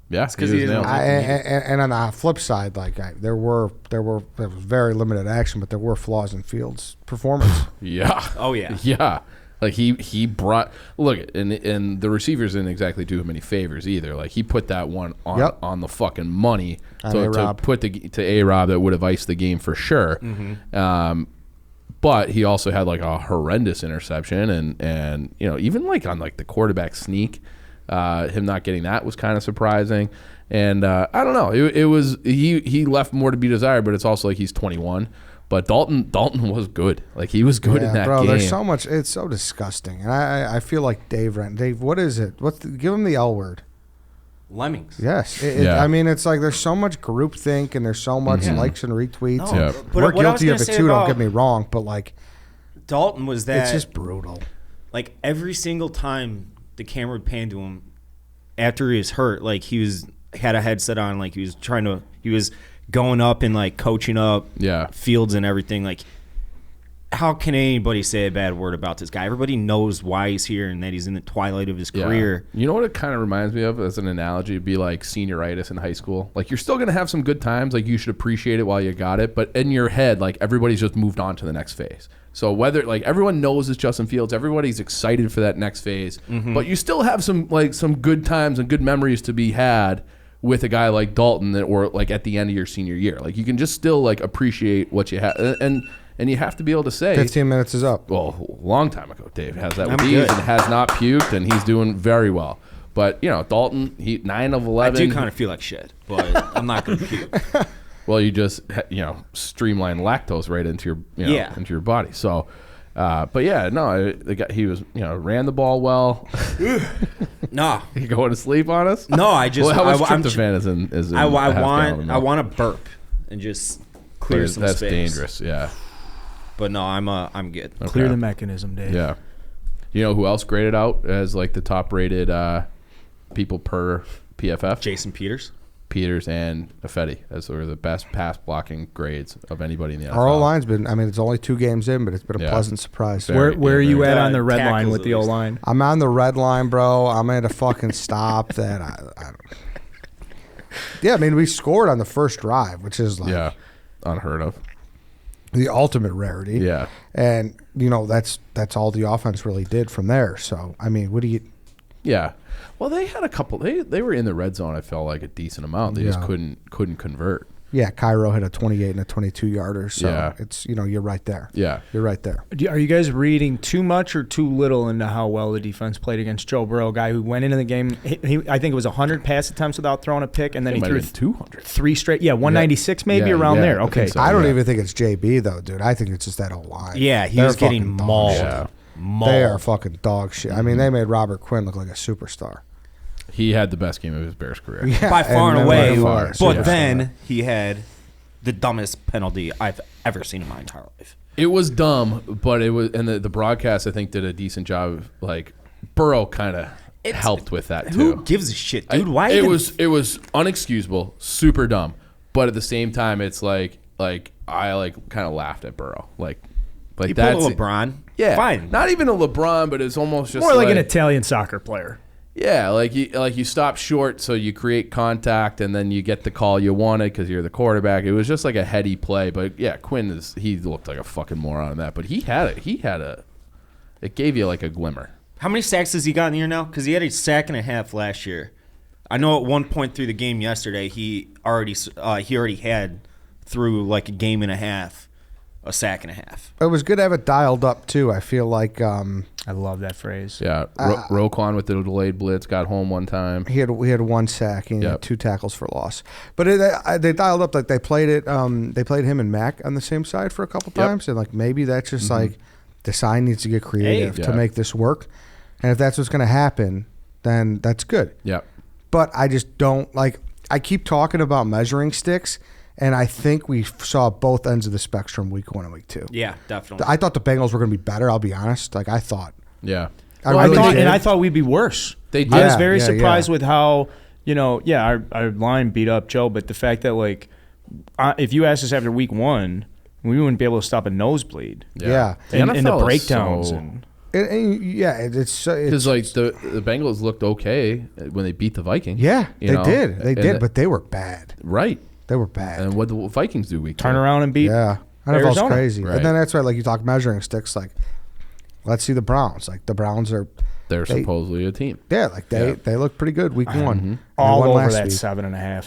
Yeah. It's 'cause he didn't And on the flip side, there was very limited action, but there were flaws in Fields' performance. Yeah. Oh, yeah. Yeah. Like he brought and the receivers didn't exactly do him any favors either. Like he put that one on the fucking money to put to A-Rob that would have iced the game for sure. But he also had like a horrendous interception and even like on like the quarterback sneak, him not getting that was kind of surprising. And I don't know. It was he left more to be desired, but it's also like he's 21. But Dalton was good. Like he was good in that game. There's so much. It's so disgusting, and I feel like Dave, what is it? Give him the L word. Lemmings. Yes. Yeah. I mean, it's like there's so much groupthink and there's so much likes and retweets. No, And but we're what I was guilty gonna of it say too. Don't about get me wrong, but like Dalton was that it's just brutal. like every single time the camera would pan to him after he was hurt, like he had a headset on, like he was going up and like coaching up Fields and everything. Like, how can anybody say a bad word about this guy? Everybody knows why he's here and that he's in the twilight of his career. You know what it kind of reminds me of as an analogy? It'd be like senioritis in high school. Like you're still going to have some good times. Like you should appreciate it while you got it. But in your head, like everybody's just moved on to the next phase. So whether like everyone knows it's Justin Fields, everybody's excited for that next phase. But you still have some good times and good memories to be had with a guy like Dalton or like at the end of your senior year. Like you can just still like appreciate what you have. And you have to be able to say 15 minutes is up. Well, a long time ago, Dave has that with I'm ease good. and has not puked, and he's doing very well. But Dalton, he 9 of 11. I do kind of feel like shit, but I'm not going to puke. Well, you just streamline lactose right into your into your body. So, but yeah, no, the guy, he was ran the ball well. No, You going to sleep on us? no, I just Well, how much I'm tryptophan is in? Is in I a half gallon want of I milk? want to burp and just clear some That's space. dangerous. Yeah. But no, I'm good. Clear Okay. the mechanism, Dave. Yeah. You know who else graded out as like the top rated people per PFF? Jason Peters. Peters and Affetti as sort of the best pass blocking grades of anybody in the NFL. Our O-line's been, it's only 2 games in, but it's been a Yeah. pleasant surprise. Very- Where are you very- at on the red Tackles line with at the least. O-line? I'm on the red line, bro. I'm at a fucking stop that I don't. Yeah, we scored on the first drive, which is like unheard of. the ultimate rarity. Yeah. And, that's all the offense really did from there. So, what do you... Yeah. Well, they had a couple. They were in the red zone. I felt like a decent amount. They just couldn't convert. Yeah, Cairo hit a 28 and a 22-yarder. So, it's, you're right there. Yeah. You're right there. Are you guys reading too much or too little into how well the defense played against Joe Burrow, a guy who went into the game? I think it was 100 pass attempts without throwing a pick, and then he might threw have been 200. 3 straight. Yeah, 196 maybe around there. I Okay. think so. I don't Yeah. even think it's JB, though, dude. I think it's just that O-line. Yeah, he They're was getting fucking dog mauled. shit. Yeah. Mauled. They are fucking dog shit. They made Robert Quinn look like a superstar. He had the best game of his Bears career. Yeah, by far and then away. by far. But Yeah. then he had the dumbest penalty I've ever seen in my entire life. It was dumb, but it was, and the broadcast I think did a decent job. Of, like Burrow kind of helped with that too. Who gives a shit, dude? Why? It was unexcusable, super dumb. But at the same time, it's like I like kind of laughed at Burrow. Like you that's pull a LeBron. Yeah, fine. Not even a LeBron, but it's almost just More like an Italian soccer player. Yeah, like you stop short, so you create contact, and then you get the call you wanted because you're the quarterback. It was just like a heady play, but yeah, Quinn he looked like a fucking moron on that, but he had it. It gave you like a glimmer. How many sacks has he got in the year now? Because he had a sack and a half last year. I know at one point through the game yesterday, he already had through like a game and a half a sack and a half. It was good to have it dialed up too. I feel like I love that phrase. Yeah, Roquan with the delayed blitz got home one time. he had 1 sack and he had 2 tackles for loss. But they dialed up, like they played it. They played him and Mac on the same side for a couple times, and like maybe that's just like design needs to get creative to make this work. And if that's what's going to happen, then that's good. Yeah. But I just don't like. I keep talking about measuring sticks. And I think we saw both ends of the spectrum week 1 and week 2. Yeah, definitely. I thought the Bengals were going to be better. I'll be honest. Like I thought. Yeah. I thought we'd be worse. They did. I was very surprised yeah. with how, our line beat up Joe, but the fact that like, if you asked us after week 1, we wouldn't be able to stop a nosebleed. Yeah. And the NFL is breakdowns so- it's like the Bengals looked okay when they beat the Vikings. yeah, you they know? did. They And did, but they were bad. Right. They were bad. And what the Vikings do week 2? Turn around and beat. Yeah. NFL's Arizona. crazy. Right. And then that's why, like you talk measuring sticks, like let's see the Browns. Like the Browns are They're supposedly a team. they look pretty good week 1. And All they won over last that week. 7.5.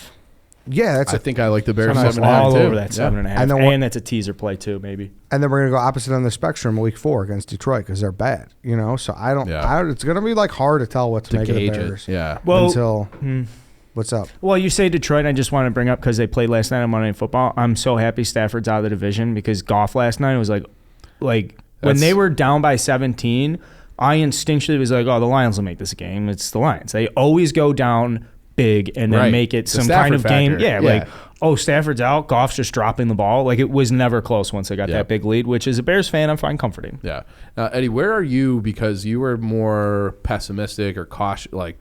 Yeah, that's I think I like the Bears Sometimes 7.5 All too. over that Yeah. 7.5. And then And that's a teaser play too, maybe. and then we're gonna go opposite end of the spectrum week 4 against Detroit because they're bad. So I don't. Yeah. It's gonna be like hard to tell what to make of the Gauge Bears. it. Yeah. Well, Until what's up? Well, you say Detroit, and I just want to bring up because they played last night on Monday Night Football. I'm so happy Stafford's out of the division because Goff last night was like when That's- they were down by 17, I instinctually was like, oh, the Lions will make this a game. It's the Lions. They always go down big and then Right. make it The some Stafford kind of game. factor. Yeah, Yeah. like, oh, Stafford's out. Goff's just dropping the ball. Like, it was never close once they got that big lead, which as a Bears fan, I find comforting. Yeah. Eddie, where are you? Because you were more pessimistic or cautious. Like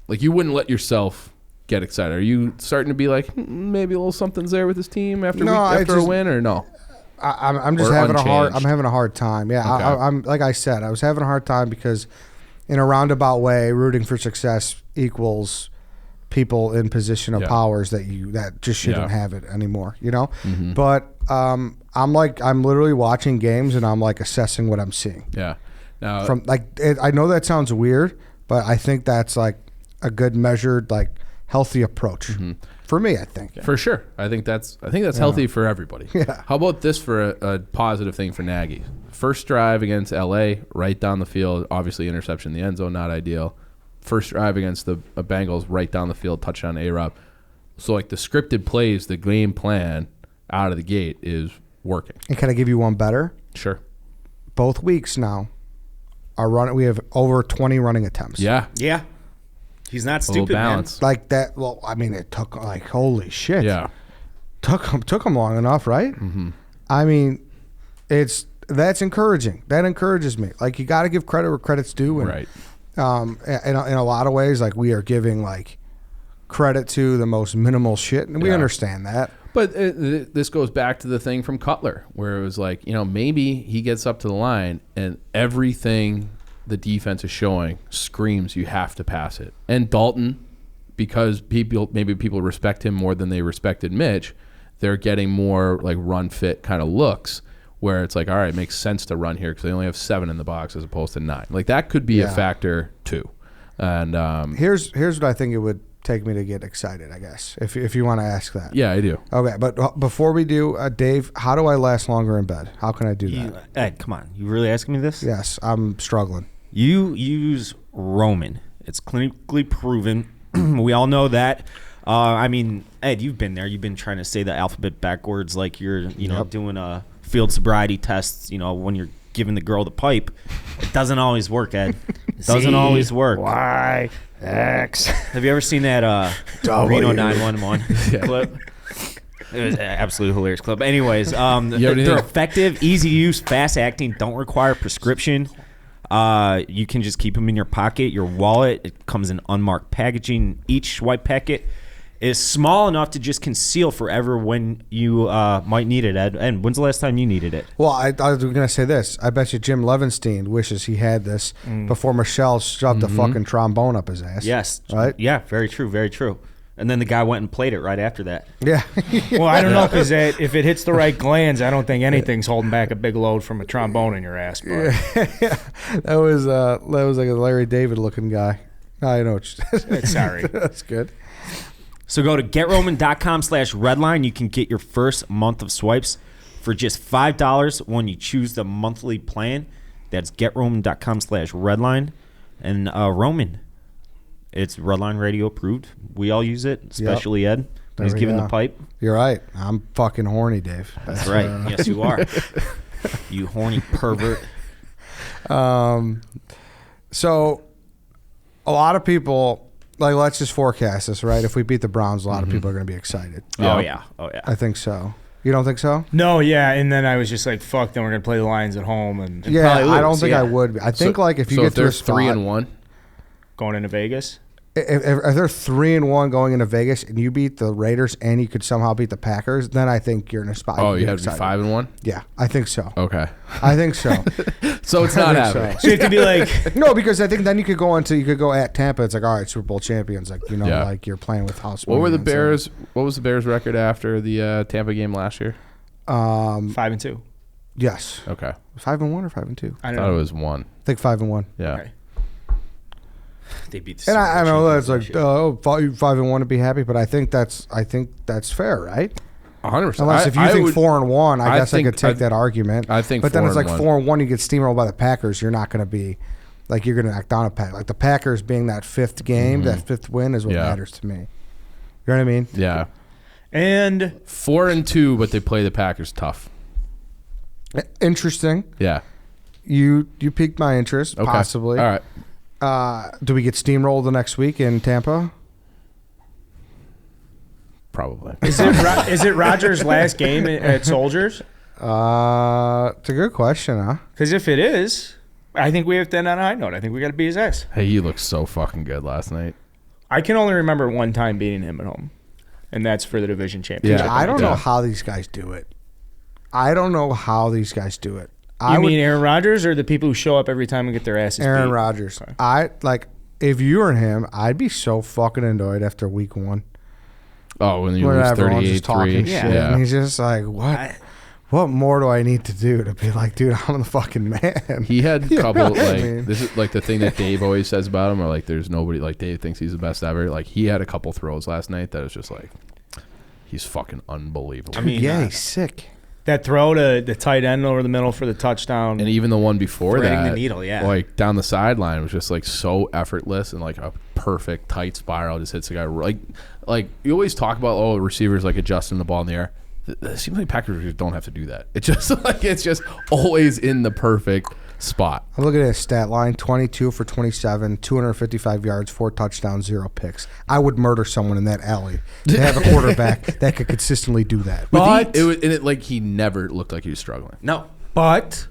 you wouldn't let yourself get excited. Are you starting to be like, maybe a little something's there with this team after a win, or no? I'm just Or having unchanged? I'm having a hard time. Yeah, Okay. I'm like I said, I was having a hard time because in a roundabout way, rooting for success equals people in position of powers that just shouldn't have it anymore. But I'm literally watching games and I'm like assessing what I'm seeing. Yeah. Now, I know that sounds weird, but I think that's like a good measured, like healthy approach for me. I think for sure. I think that's healthy for everybody. Yeah. How about this for a positive thing for Nagy? First drive against LA, right down the field. Obviously, interception in the end zone, not ideal. First drive against the Bengals, right down the field, touchdown A-Rob. So, like, the scripted plays, the game plan out of the gate is working. And can I give you one better? Sure. Both weeks now, we have over 20 running attempts. Yeah. Yeah. He's not A little stupid, man. balance. Like that. Well, I mean, it took like holy shit. Yeah. Took him long enough, right? Mm-hmm. I mean, that's encouraging. That encourages me. Like you got to give credit where credit's due. And, Right. In a lot of ways, like we are giving like credit to the most minimal shit, and we understand that. But this goes back to the thing from Cutler, where it was like, maybe he gets up to the line and everything the defense is showing screams you have to pass it. And Dalton, because people respect him more than they respected Mitch, they're getting more like run fit kind of looks where it's like, all right, it makes sense to run here because they only have 7 in the box as opposed to 9. Like that could be a factor too. And here's what I think it would take me to get excited, I guess, if you want to ask that. Yeah, I do. Okay, but before we do, Dave, how do I last longer in bed? How can I do that? Ed, come on. You really asking me this? Yes, I'm struggling. You use Roman. It's clinically proven. We all know that. I mean, Ed, you've been there. You've been trying to say the alphabet backwards like you're, doing a field sobriety test, when you're giving the girl the pipe. It doesn't always work, Ed. It doesn't always work. Y, X. Have you ever seen that Reno 911 clip? It was an absolutely hilarious clip. Anyways, they're effective, easy to use, fast acting, don't require prescription. You can just keep them in your pocket, your wallet. It comes in unmarked packaging, each white packet. is small enough to just conceal forever when you might need it, Ed. And when's the last time you needed it? Well, I was going to say this. I bet you Jim Levenstein wishes he had this before Michelle shoved a fucking trombone up his ass. Yes. Right? Yeah, very true, very true. And then the guy went and played it right after that. Yeah. Well, I don't know, because if it hits the right glands, I don't think anything's holding back a big load from a trombone in your ass. But. Yeah. That was like a Larry David looking guy. I know. Sorry. That's good. So go to GetRoman.com/redline. You can get your first month of swipes for just $5 when you choose the monthly plan. That's GetRoman.com/redline. And Roman, it's Redline Radio approved. We all use it, especially Ed. He's giving the pipe. You're right. I'm fucking horny, Dave. That's right. Yes, you are. You horny pervert. So a lot of people, like, let's just forecast this, right? If we beat the Browns, a lot of people are going to be excited. Oh, yeah. Oh, yeah. I think so. You don't think so? No, yeah, and then I was just like, "Fuck." Then we're gonna play the Lions at home, and Yeah, probably I don't lose, think yeah. I would be. I think like if you so get if to a they're spot, 3-1, going into Vegas. if they're 3-1 going into Vegas and you beat the Raiders and you could somehow beat the Packers, then I think you're in a spot. oh, you'd you be have to be excited. 5-1. Yeah, I think so. Okay, I think so. so it's I not think so. happening. So you have to be like, No, because I think then you could go at Tampa. It's like, all right, Super Bowl champions. Like, you know, Yeah. like you're playing with house. What were the money, so- Bears? What was the Bears' record after the Tampa game last year? 5-2. Yes, Okay, 5-1 or 5-2. I I don't thought know. it was 1. I think 5-1. Yeah. Okay. They beat the And Super I Bowl know that's champions like last year. 5-1 to be happy, but I think that's fair, right? 100%. Unless if you think would- 4-1, I guess I think- could take that argument. I think but then it's like 4-1. 4-1, you get steamrolled by the Packers. You're not going to be like you're going to knock down a pack. Like the Packers being that fifth game, that fifth win is what Yeah. matters to me. You know what I mean? Yeah, And 4-2, but they play the Packers tough. Interesting. Yeah. You piqued my interest, Okay. possibly. All right. Do we get steamrolled the next week in Tampa? Probably. is it Rodgers' last game at Soldiers? It's a good question, huh? Because if it is, I think we have to end on a high note. I think we got to beat his ass. Hey, he looked so fucking good last night. I can only remember one time beating him at home, and that's for the division championship. Yeah, I don't Yeah. know how these guys do it. You mean Aaron Rodgers or the people who show up every time and get their asses Aaron beat? Rodgers. Okay. I like if you were him, I'd be so fucking annoyed after week 1. Oh, when you When lose everyone's just 38-3. talking shit, Yeah. and he's just like, what more do I need to do to be like, dude, I'm the fucking man? He had You a know couple, what I like, mean? this is like the thing that Dave always says about him, or like there's nobody, like Dave thinks he's the best ever. Like he had a couple throws last night that was just like, he's fucking unbelievable. I mean, yeah, he's sick. That throw to the tight end over the middle for the touchdown. and even the one before Threading that, the needle, yeah. like down the sideline was just like so effortless and like a perfect tight spiral. Just hits the guy like you always talk about receivers like adjusting the ball in the air. It seems like Packers don't have to do that. It's just always in the perfect spot. I look at his stat line: 22 for 27, 255 yards, 4 touchdowns, 0 picks. I would murder someone in that alley to have a quarterback that could consistently do that. But He never looked like he was struggling. No. But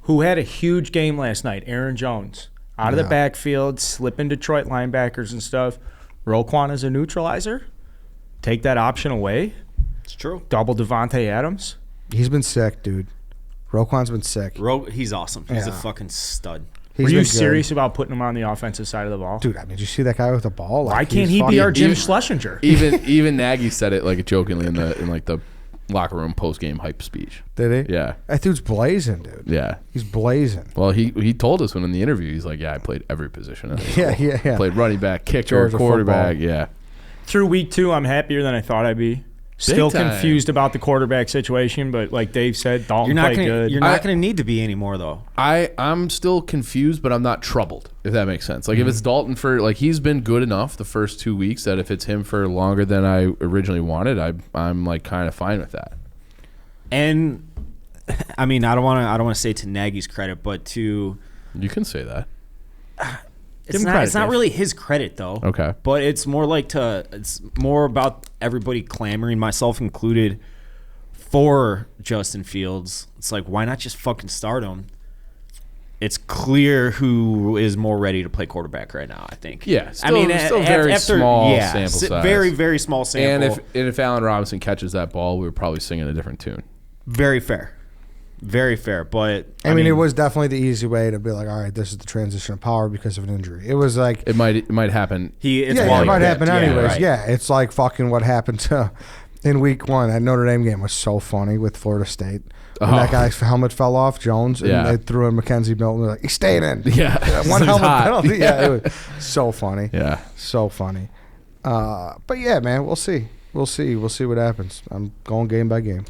who had a huge game last night? Aaron Jones. Out of the backfield, slipping Detroit linebackers and stuff. Roquan as a neutralizer. Take that option away. It's true. Double Devontae Adams. He's been sick, dude. Roquan's been sick. He's awesome. He's a Yeah. fucking stud. He's Were you been good. serious about putting him on the offensive side of the ball? Dude? I mean, did you see that guy with the ball? Like, Why can't he's he be our fucking- Jim Schlesinger? Even Nagy said it like jokingly in the locker room post game hype speech. Did he? Yeah. That dude's blazing, dude. Yeah. He's blazing. Well, he told us when in the interview, he's like, yeah, I played every position. in high school. Yeah. Played running back, kicker, Georgia quarterback. football. Yeah. Through week 2, I'm happier than I thought I'd be. Still time. confused about the quarterback situation, but like Dave said, Dalton played good. You're not gonna need to be anymore though. I'm still confused, but I'm not troubled, if that makes sense. Like, if it's Dalton he's been good enough the first 2 weeks that if it's him for longer than I originally wanted, I'm like kind of fine with that. And I mean, I don't want to say to Nagy's credit, but to You can say that. it's him not credit, it's not Dave. really his credit though. Okay. But it's more about everybody clamoring, myself included, for Justin Fields. It's like, why not just fucking start him? it's clear who is more ready to play quarterback right now, I think. Yeah, still very small sample size. Very, very small sample. And if Allen Robinson catches that ball, we were probably singing a different tune. Very fair. Very fair. But I mean, it was definitely the easy way to be like, all right, this is the transition of power because of an injury. It was like it might happen. It might happen anyways. Yeah, it's like fucking what happened to in week 1. That Notre Dame game was so funny with Florida State. When that guy's helmet fell off, Jones, and they threw in Mackenzie Milton. They're like, he's staying in. Yeah. One helmet penalty. Yeah, it was so funny. Yeah. So funny. But yeah, man, we'll see. We'll see what happens. I'm going game by game.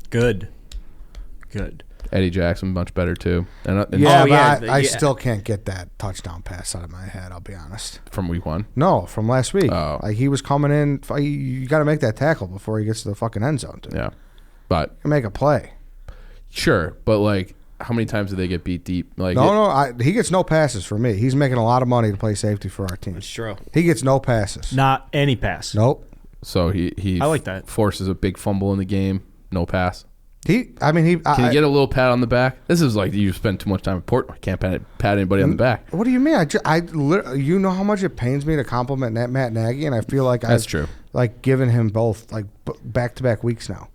Good. Eddie Jackson, much better too. I still can't get that touchdown pass out of my head, I'll be honest. From week 1? No, from last week. Oh. Like, he was coming in. You got to make that tackle before he gets to the fucking end zone, dude. Yeah. But you make a play. Sure, but like, how many times do they get beat deep? Like, he gets no passes for me. He's making a lot of money to play safety for our team. That's true. He gets no passes. Not any pass. Nope. So he I like that. Forces a big fumble in the game, no pass. Can you get a little pat on the back? This is like you spend too much time at Portland. Can't pat anybody on the back. What do you mean? You know how much it pains me to compliment Matt Nagy, and I feel like that's true. Like giving him both like back-to-back weeks now.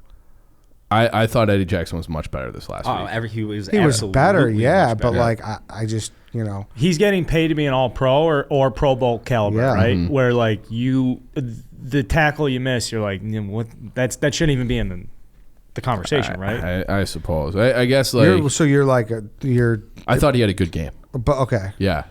I thought Eddie Jackson was much better this last week. He was better, yeah, but like I just he's getting paid to be an All-Pro or Pro Bowl caliber, right? Mm-hmm. Where like the tackle you miss, you're like, what? That shouldn't even be in the conversation, right? I suppose. I guess like I thought he had a good game. But okay, yeah,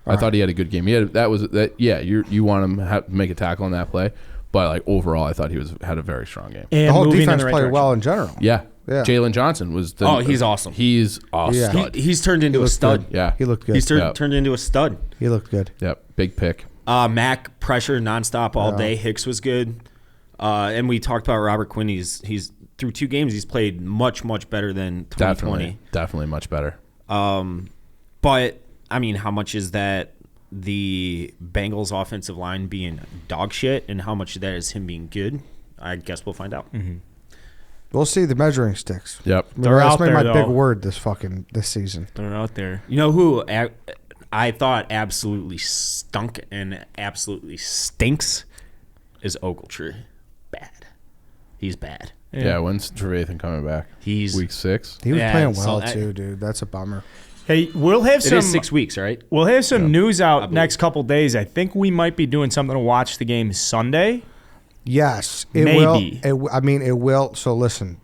I thought he had a good game. Yeah, you want him to make a tackle on that play. But like overall, I thought he had a very strong game. And the whole defense played well in general. Yeah. Jalen Johnson was. He's awesome. He's awesome. Yeah. Stud. He's turned into a stud. Good. Yeah, he looked good. He's turned into a stud. He looked good. Yep, big pick. Mac pressure nonstop all day. Hicks was good, and we talked about Robert Quinn. He's through 2 games. He's played much better than 2020. Definitely much better. But I mean, how much is that? The Bengals offensive line being dog shit, and how much of that is him being good? I guess we'll find out. Mm-hmm. We'll see the measuring sticks. Yep, they're out there. That's my big word this season. They're out there. You know who I thought absolutely stunk and absolutely stinks is Ogletree. Bad. He's bad. Yeah. When's Trevathan coming back? He's week 6. He was playing well too, dude. That's a bummer. Hey, we'll have some. It is 6 weeks, right? We'll have some news out next couple days. I think we might be doing something to watch the game Sunday. Yes, it Maybe. will. It will. So listen,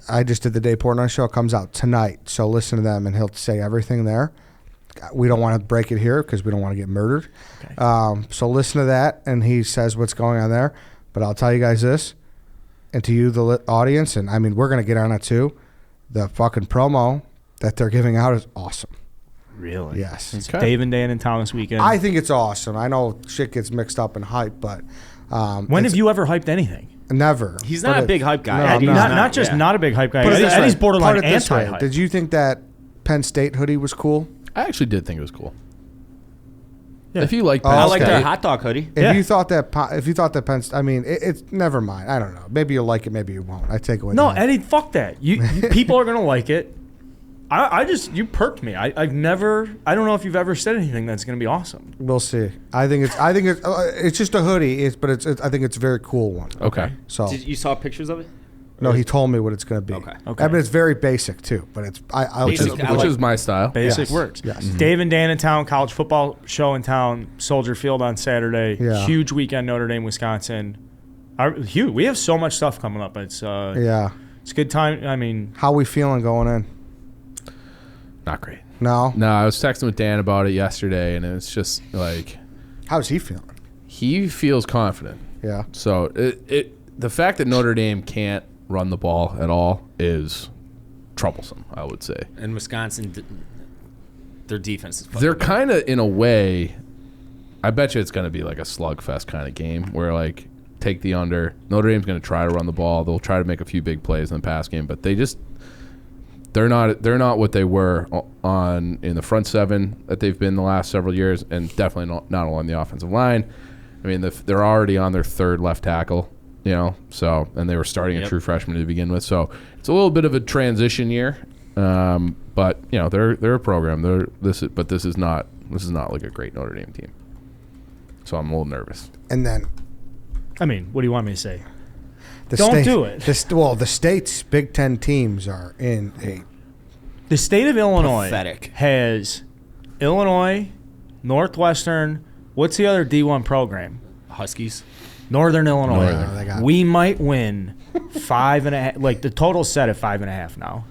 I just did the Dave Portnoy show. It comes out tonight. So listen to them, and he'll say everything there. We don't want to break it here because we don't want to get murdered. Okay. So listen to that, and he says what's going on there. But I'll tell you guys this, and to you, the audience, and I mean, we're going to get on it too. The fucking promo that they're giving out is awesome. Really? Yes. It's Dave and Dan and Thomas weekend. I think it's awesome. I know shit gets mixed up in hype, but when have you ever hyped anything? Never. He's not a big hype guy. No, not just not a big hype guy. Eddie's borderline anti-hype. Did you think that Penn State hoodie was cool? I actually did think it was cool. Yeah. If you like Penn I State, like their hot dog hoodie. If you thought that Penn State, I mean, it's never mind. I don't know. Maybe you'll like it. Maybe you won't. I take away. No, Eddie, fuck that. You people are gonna like it. You perked me. I don't know if you've ever said anything that's going to be awesome. We'll see. I think it's just a hoodie. I think it's a very cool one. Okay. So you saw pictures of it? No, he told me what it's going to be. Okay. I mean, it's very basic too, but it's which is my style. Basic works. Yes. Mm-hmm. Dave and Dan in town, college football show in town, Soldier Field on Saturday. Yeah. Huge weekend, Notre Dame, Wisconsin. Huge. We have so much stuff coming up. It's a good time. I mean, how we feeling going in? Not great. No, I was texting with Dan about it yesterday, and it's just like, how's he feeling? He feels confident. Yeah. So the fact that Notre Dame can't run the ball at all is troublesome, I would say. And Wisconsin, their defense is. They're kind of in a way. I bet you it's going to be like a slugfest kind of game where like take the under. Notre Dame's going to try to run the ball. They'll try to make a few big plays in the pass game, but they're not what they were in the front seven that they've been the last several years, and definitely not on the offensive line. I mean, they're already on their 3rd left tackle, and they were starting a true freshman to begin with. So it's a little bit of a transition year, But they're a program. This is not like a great Notre Dame team. So I'm a little nervous. And then, I mean, what do you want me to say? Don't do it. The state's Big Ten teams are in a. The state of Illinois Pathetic. has Illinois, Northwestern. What's the other D1 program? Huskies. Northern Illinois. Northern. We might win 5.5. Like the total's set at 5.5 now.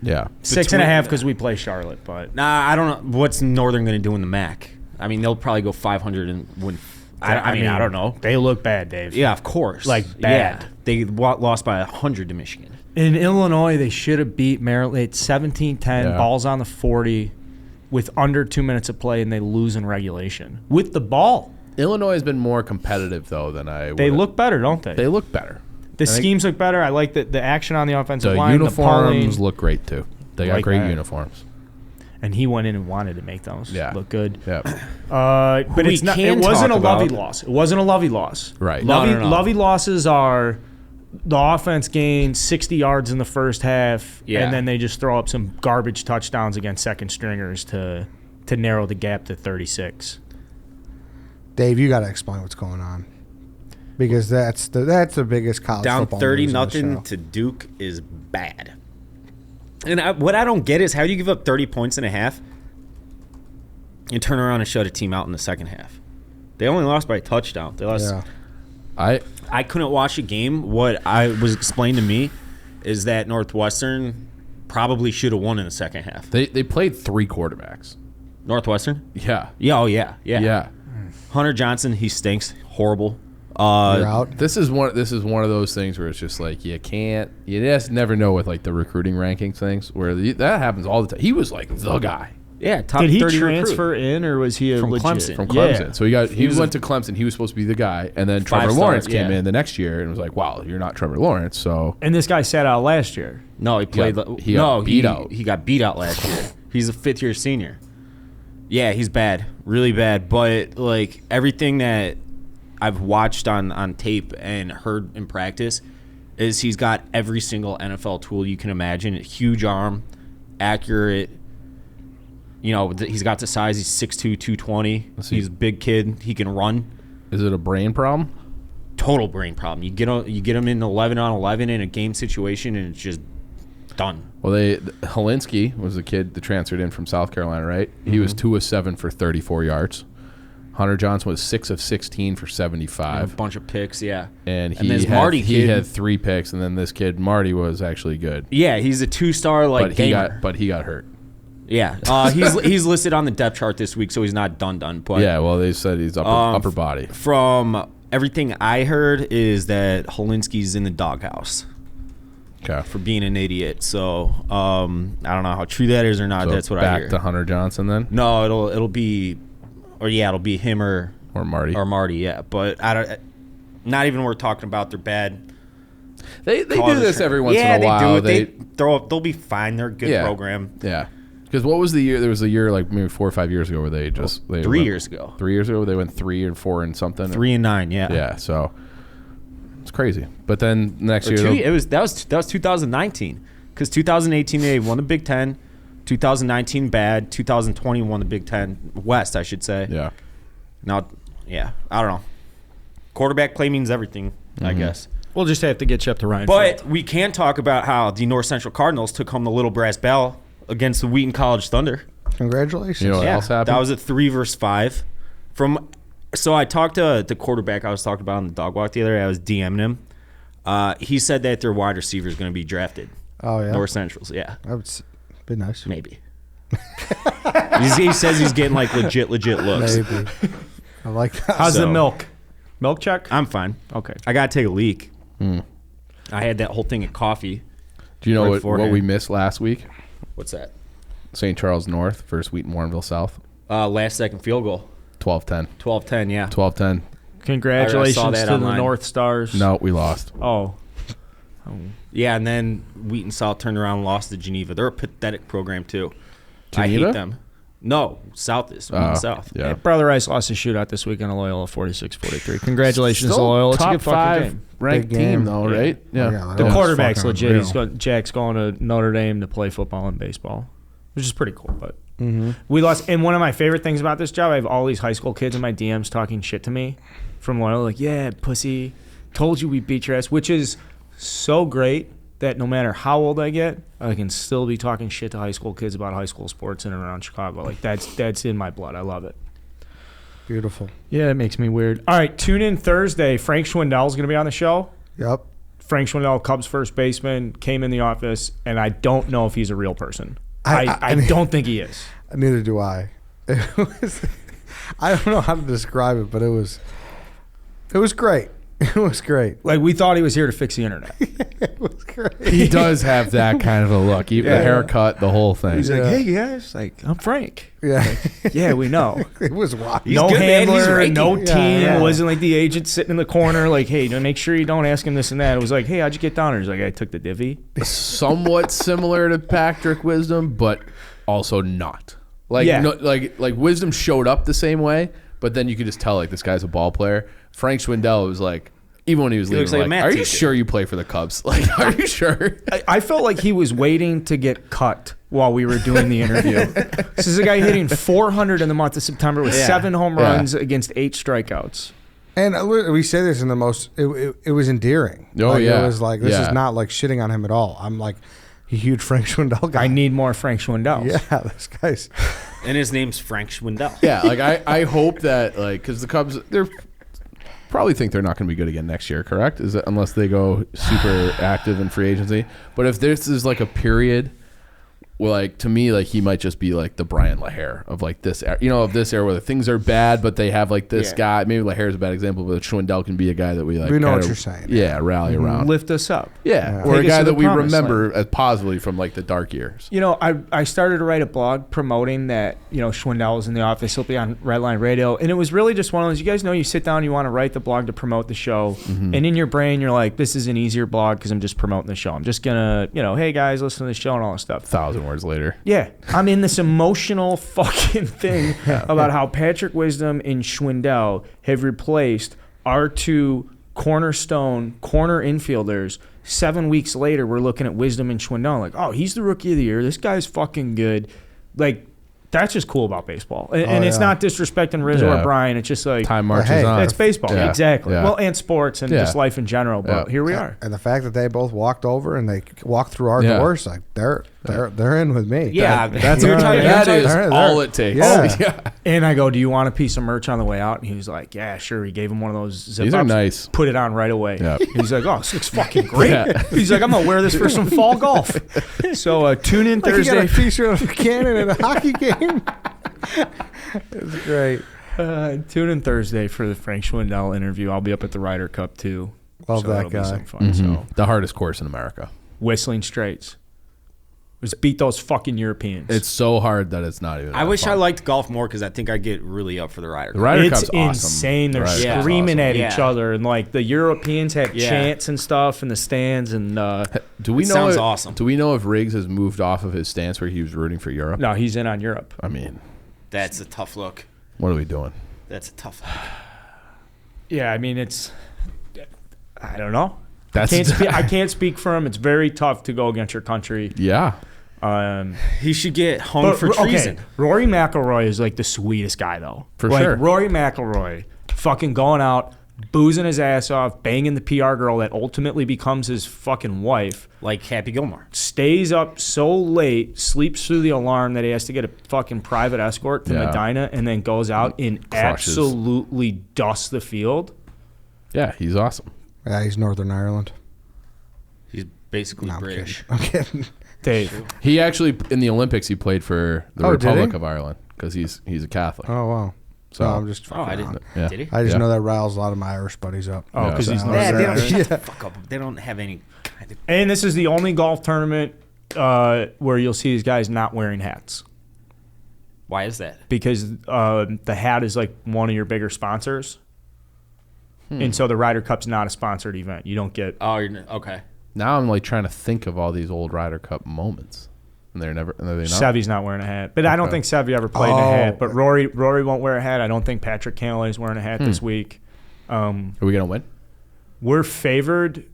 Yeah. 6.5 because we play Charlotte. But Nah, I don't know. What's Northern going to do in the MAC? I mean, they'll probably go 500 and win. I mean, I don't know. They look bad, Dave. Yeah, of course. Like, bad. Yeah. They lost by 100 to Michigan. In Illinois, they should have beat Maryland. It's 17-10, Yeah. balls on the 40 with under 2 minutes of play, and they lose in regulation. With the ball. Illinois has been more competitive, though, than I would. They look better, don't they? They look better. The schemes look better. I like the action on the offensive The line. uniforms look great, too. They got Like great that. uniforms. And he went in and wanted to make those look good. Yeah. But We it's not. can It wasn't talk a Lovey about- loss. It wasn't a Lovey loss. Right. No. Lovey losses are the offense gained 60 yards in the first half, Yeah. and then they just throw up some garbage touchdowns against second stringers to narrow the gap to 36. Dave, you got to explain what's going on, because that's the biggest college Down football 30 news on the nothing show. to Duke is bad. And what I don't get is how do you give up 30 points in a half and turn around and shut a team out in the second half? They only lost by a touchdown. They lost. Yeah. I couldn't watch a game. What I was explained to me is that Northwestern probably should have won in the second half. They played 3 quarterbacks. Northwestern? Yeah. Yeah, oh yeah. Yeah. Hunter Johnson, he stinks. Horrible. You're out. This is one of those things where it's just like you just never know with like the recruiting rankings things where that happens all the time. He was like the guy Yeah, top Did he 30 transfer recruit. in, or was he a From legit? Clemson. from Clemson. Yeah. So he was went to Clemson. He was supposed to be the guy, and then Trevor Five-star, Lawrence came yeah. in the next year and was like, "Wow, you're not Trevor Lawrence." So And this guy sat out last year. No, he played. He got beat out. He got beat out last year. He's a fifth-year senior. Yeah, he's bad, really bad. But like everything that I've watched on tape and heard in practice is he's got every single NFL tool you can imagine. Huge arm, accurate. You know, he's got the size. He's 6'2", 220. He's a big kid. He can run. is it a brain problem? Total brain problem. You get him in 11-on-11 in a game situation, and it's just done. Well, Holinsky was the kid that transferred in from South Carolina, right? He was 2 of 7 for 34 yards. Hunter Johnson was 6 of 16 for A 75. bunch of picks, yeah. And this Marty he kid, had 3 picks, and then this kid Marty was actually good, yeah, he's a 2-star but gamer. he got hurt. Yeah, he's listed on the depth chart this week, so he's not done. But Yeah, well, they said he's upper body. from everything I heard is that Holinsky's in the doghouse Okay, for being an idiot. So I don't know how true that is or not. so That's what I back hear. to Hunter Johnson then, No, it'll be him or Marty. Yeah, but I don't. Not even worth talking about. They're bad. They do this every once in a They while. do it. They'll be fine. They're a good program. Yeah. Because what was the year? There was a year like maybe 4 or 5 years ago where they 3 years ago. 3 years ago they went 3 and 4 and something. 3-9. Yeah. Yeah. So it's crazy. But then next year, That was 2019 because 2018 they won the Big Ten. 2019 bad. 2020 won the Big Ten West, I should say. yeah. Now, yeah, I don't know. Quarterback play means everything, I guess. We'll just have to get you up to Ryan. But we can talk about how the North Central Cardinals took home the Little Brass Bell against the Wheaton College Thunder. Congratulations. You know what else happened? That was a 3-5. So I talked to the quarterback I was talking about on the dog walk the other day. I was DMing him. He said that their wide receiver is going to be drafted. Oh, yeah? North Central's, yeah. That would be nice. Maybe. He says he's getting like legit looks. Maybe. I like that. how's the So- milk? Milk check? I'm fine. Okay. I got to take a leak. I had that whole thing of coffee. Do you know right what beforehand. we missed last week? What's that? St. Charles North versus Wheaton Warrenville South. Last second field goal. 12-10. 12-10, yeah. 12-10. Congratulations I saw that to online. the North Stars. No, we lost. Oh. Yeah, and then Wheaton South turned around and lost to Geneva. They're a pathetic program, too. I Geneva? hate them. No, South is South. Yeah. Hey, Brother Ice lost a shootout this weekend to Loyola 46-43. Congratulations, Still Loyola. It's a top good fucking 5 game. ranked Big game. team, though, right? Yeah. The Yeah, quarterback's fucking legit. unreal. Jack's going to Notre Dame to play football and baseball, which is pretty cool. But Mm-hmm. we lost. And one of my favorite things about this job, I have all these high school kids in my DMs talking shit to me from Loyola, like, yeah, pussy, told you we beat your ass, which is so great that no matter how old I get, I can still be talking shit to high school kids about high school sports in and around Chicago. Like, that's in my blood. I love it. Beautiful. Yeah, it makes me weird. All right, tune in Thursday. Frank Schwindel's going to be on the show. Yep. Frank Schwindel, Cubs first baseman, came in the office, and I don't know if he's a real person. I don't think he is. Neither do I. It was, I don't know how to describe it, but it was great. It was great. Like, we thought he was here to fix the internet. It was great. He does have that kind of a look. Even the haircut, the whole thing. He's Yeah. like, hey, guys, like, I'm Frank. Yeah. Yeah, we know. It was wild. No good, man. He's handler, raking. no Yeah, team. yeah. It wasn't like the agent sitting in the corner, like, hey, make sure you don't ask him this and that. It was like, hey, how'd you get down here? He's like, I took the divvy. Somewhat similar to Patrick Wisdom, but also not. Like, Yeah. no, like Wisdom showed up the same way, but then you could just tell, like, this guy's a ball player. Frank Schwindel was like, even when he was leaving, looks like a like, math are you teacher. sure you play for the Cubs? Like, are you sure? I felt like he was waiting to get cut while we were doing the interview. This is a guy hitting 400 in the month of September with 7 home runs against 8 strikeouts. And we say this in the most. It was endearing. Oh, Like, yeah. It was like this Yeah. is not like shitting on him at all. I'm like a huge Frank Schwindel guy. I need more Frank Schwindel. Yeah, this guy's. And his name's Frank Schwindel. Yeah, like, I hope that, like, because the Cubs, they're probably think they're not going to be good again next year, correct? Is it, unless they go super active in free agency. But if this is like a period, well, like, to me, like, he might just be like the Brian LaHare of like this, of this era where things are bad, but they have like this guy. Maybe LaHare is a bad example, but Schwindel can be a guy that we like. We know what kinda, you're saying. Yeah, rally around. Lift us up. Yeah, Yeah. or a Take us guy to that the we promised remember as positively from like the dark years. You know, I started to write a blog promoting that, Schwindel was in the office. He'll be on Redline Radio. And it was really just one of those, you guys know you sit down, you want to write the blog to promote the show. Mm-hmm. And in your brain, you're like, this is an easier blog because I'm just promoting the show. I'm just going to, hey, guys, listen to the show and all that stuff. 1,000 words later. Yeah, I'm in this emotional fucking thing about how Patrick Wisdom and Schwindel have replaced our 2 cornerstone corner infielders. 7 weeks later, we're looking at Wisdom and Schwindel like, oh, he's the rookie of the year. This guy's fucking good. Like, that's just cool about baseball. And it's not disrespecting Rizzo or Brian. It's just like, Time marches hey, on. that's baseball. Yeah. Exactly. Yeah. Well, and sports and just life in general. But here we are. And the fact that they both walked over and they walked through our Yeah. doors, like they're in with me. Yeah, that's you're talking- That is they're- all it takes. Yeah. And I go, do you want a piece of merch on the way out? And he was like, yeah, sure. He gave him one of those zip These are ups. nice. Put it on right away. Yeah. He's like, oh, this looks fucking great. Yeah. He's like, I'm going to wear this for some fall golf. So tune in Like he got Thursday. a t-shirt of a cannon at a hockey game. It's great. Tune in Thursday for the Frank Schwindel interview. I'll be up at the Ryder Cup, too. Love So that that'll be guy. some fun. So The hardest course in America. Whistling Straits. Just beat those fucking Europeans. It's so hard that it's not even. I that wish fun. I liked golf more because I think I get really up for the Ryder The Cup. Ryder It's Cup's awesome. insane. They're The Ryder Cup's screaming awesome. at each Yeah. other. And, like, the Europeans had Yeah. chants and stuff in the stands. And, Do we It know? sounds if, awesome. Do we know if Riggs has moved off of his stance where he was rooting for Europe? no, he's in on Europe. I mean, That's a tough look. what are we doing? That's a tough look. Yeah, I mean, I don't know. That's I can't speak for him. It's very tough to go against your country. yeah. He should get hung for treason. Okay, Rory McIlroy is like the sweetest guy, though. For like, sure. Rory McIlroy fucking going out, boozing his ass off, banging the PR girl that ultimately becomes his fucking wife, Like Happy Gilmore. stays up so late, sleeps through the alarm that he has to get a fucking private escort to Yeah. Medina, and then goes out and Crushes. absolutely dusts the field. Yeah, he's awesome. Yeah, he's Northern Ireland. He's basically No, I'm British. kidding. I'm kidding. Dave. He actually in the Olympics he played for the Oh, did Republic he? of Ireland because he's a Catholic. Oh wow. So- No, I'm just. Oh, I didn't. Yeah. Did he? I just Yeah. know that riles a lot of my Irish buddies up. Oh, because Yeah, he's so- Northern Yeah, they don't Irish. shut the fuck up. They don't have any kind of. And this is the only golf tournament where you'll see these guys not wearing hats Why is that? because the hat is like one of your bigger sponsors. And so the Ryder Cup's not a sponsored event. You don't get. Oh, okay. Now I'm like trying to think of all these old Ryder Cup moments. And they're not? Sevy's not wearing a hat, but I don't think Sevy ever played in a hat. But Rory won't wear a hat. I don't think Patrick Cantley's wearing a hat this week. Are we gonna win? We're favored.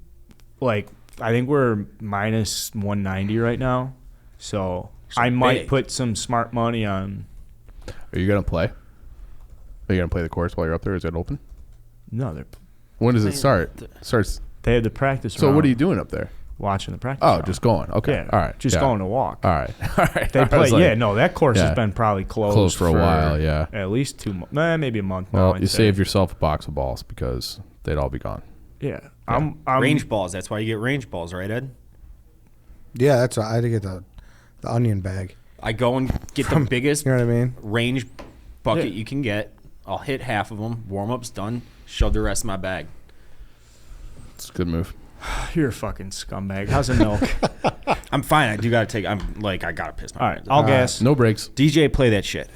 Like I think we're minus 190 right now. So I might put some smart money on. Are you gonna play? Are you gonna play the course while you're up there? Is it open? No, they're. When does it start? Starts. They had the practice. So round. what are you doing up there? Watching the practice. Oh, round. just going. Okay. Yeah. All right. Just going to walk. All right. All right. They play. That course has been probably closed for a while. Yeah. At least 2 months. Maybe a month. Well, now, you save yourself a box of balls because they'd all be gone. Yeah. Yeah. I'm range balls. That's why you get range balls, right, Ed? Yeah, that's why I had to get the onion bag. I go and get the biggest You know what I mean? range bucket you can get. I'll hit half of them. Warm-up's done. Shove the rest in my bag. It's a good move. You're a fucking scumbag. How's the milk? I'm fine. I do got to take. I got to piss my All right. pants. I'll gas. No breaks. DJ, play that shit.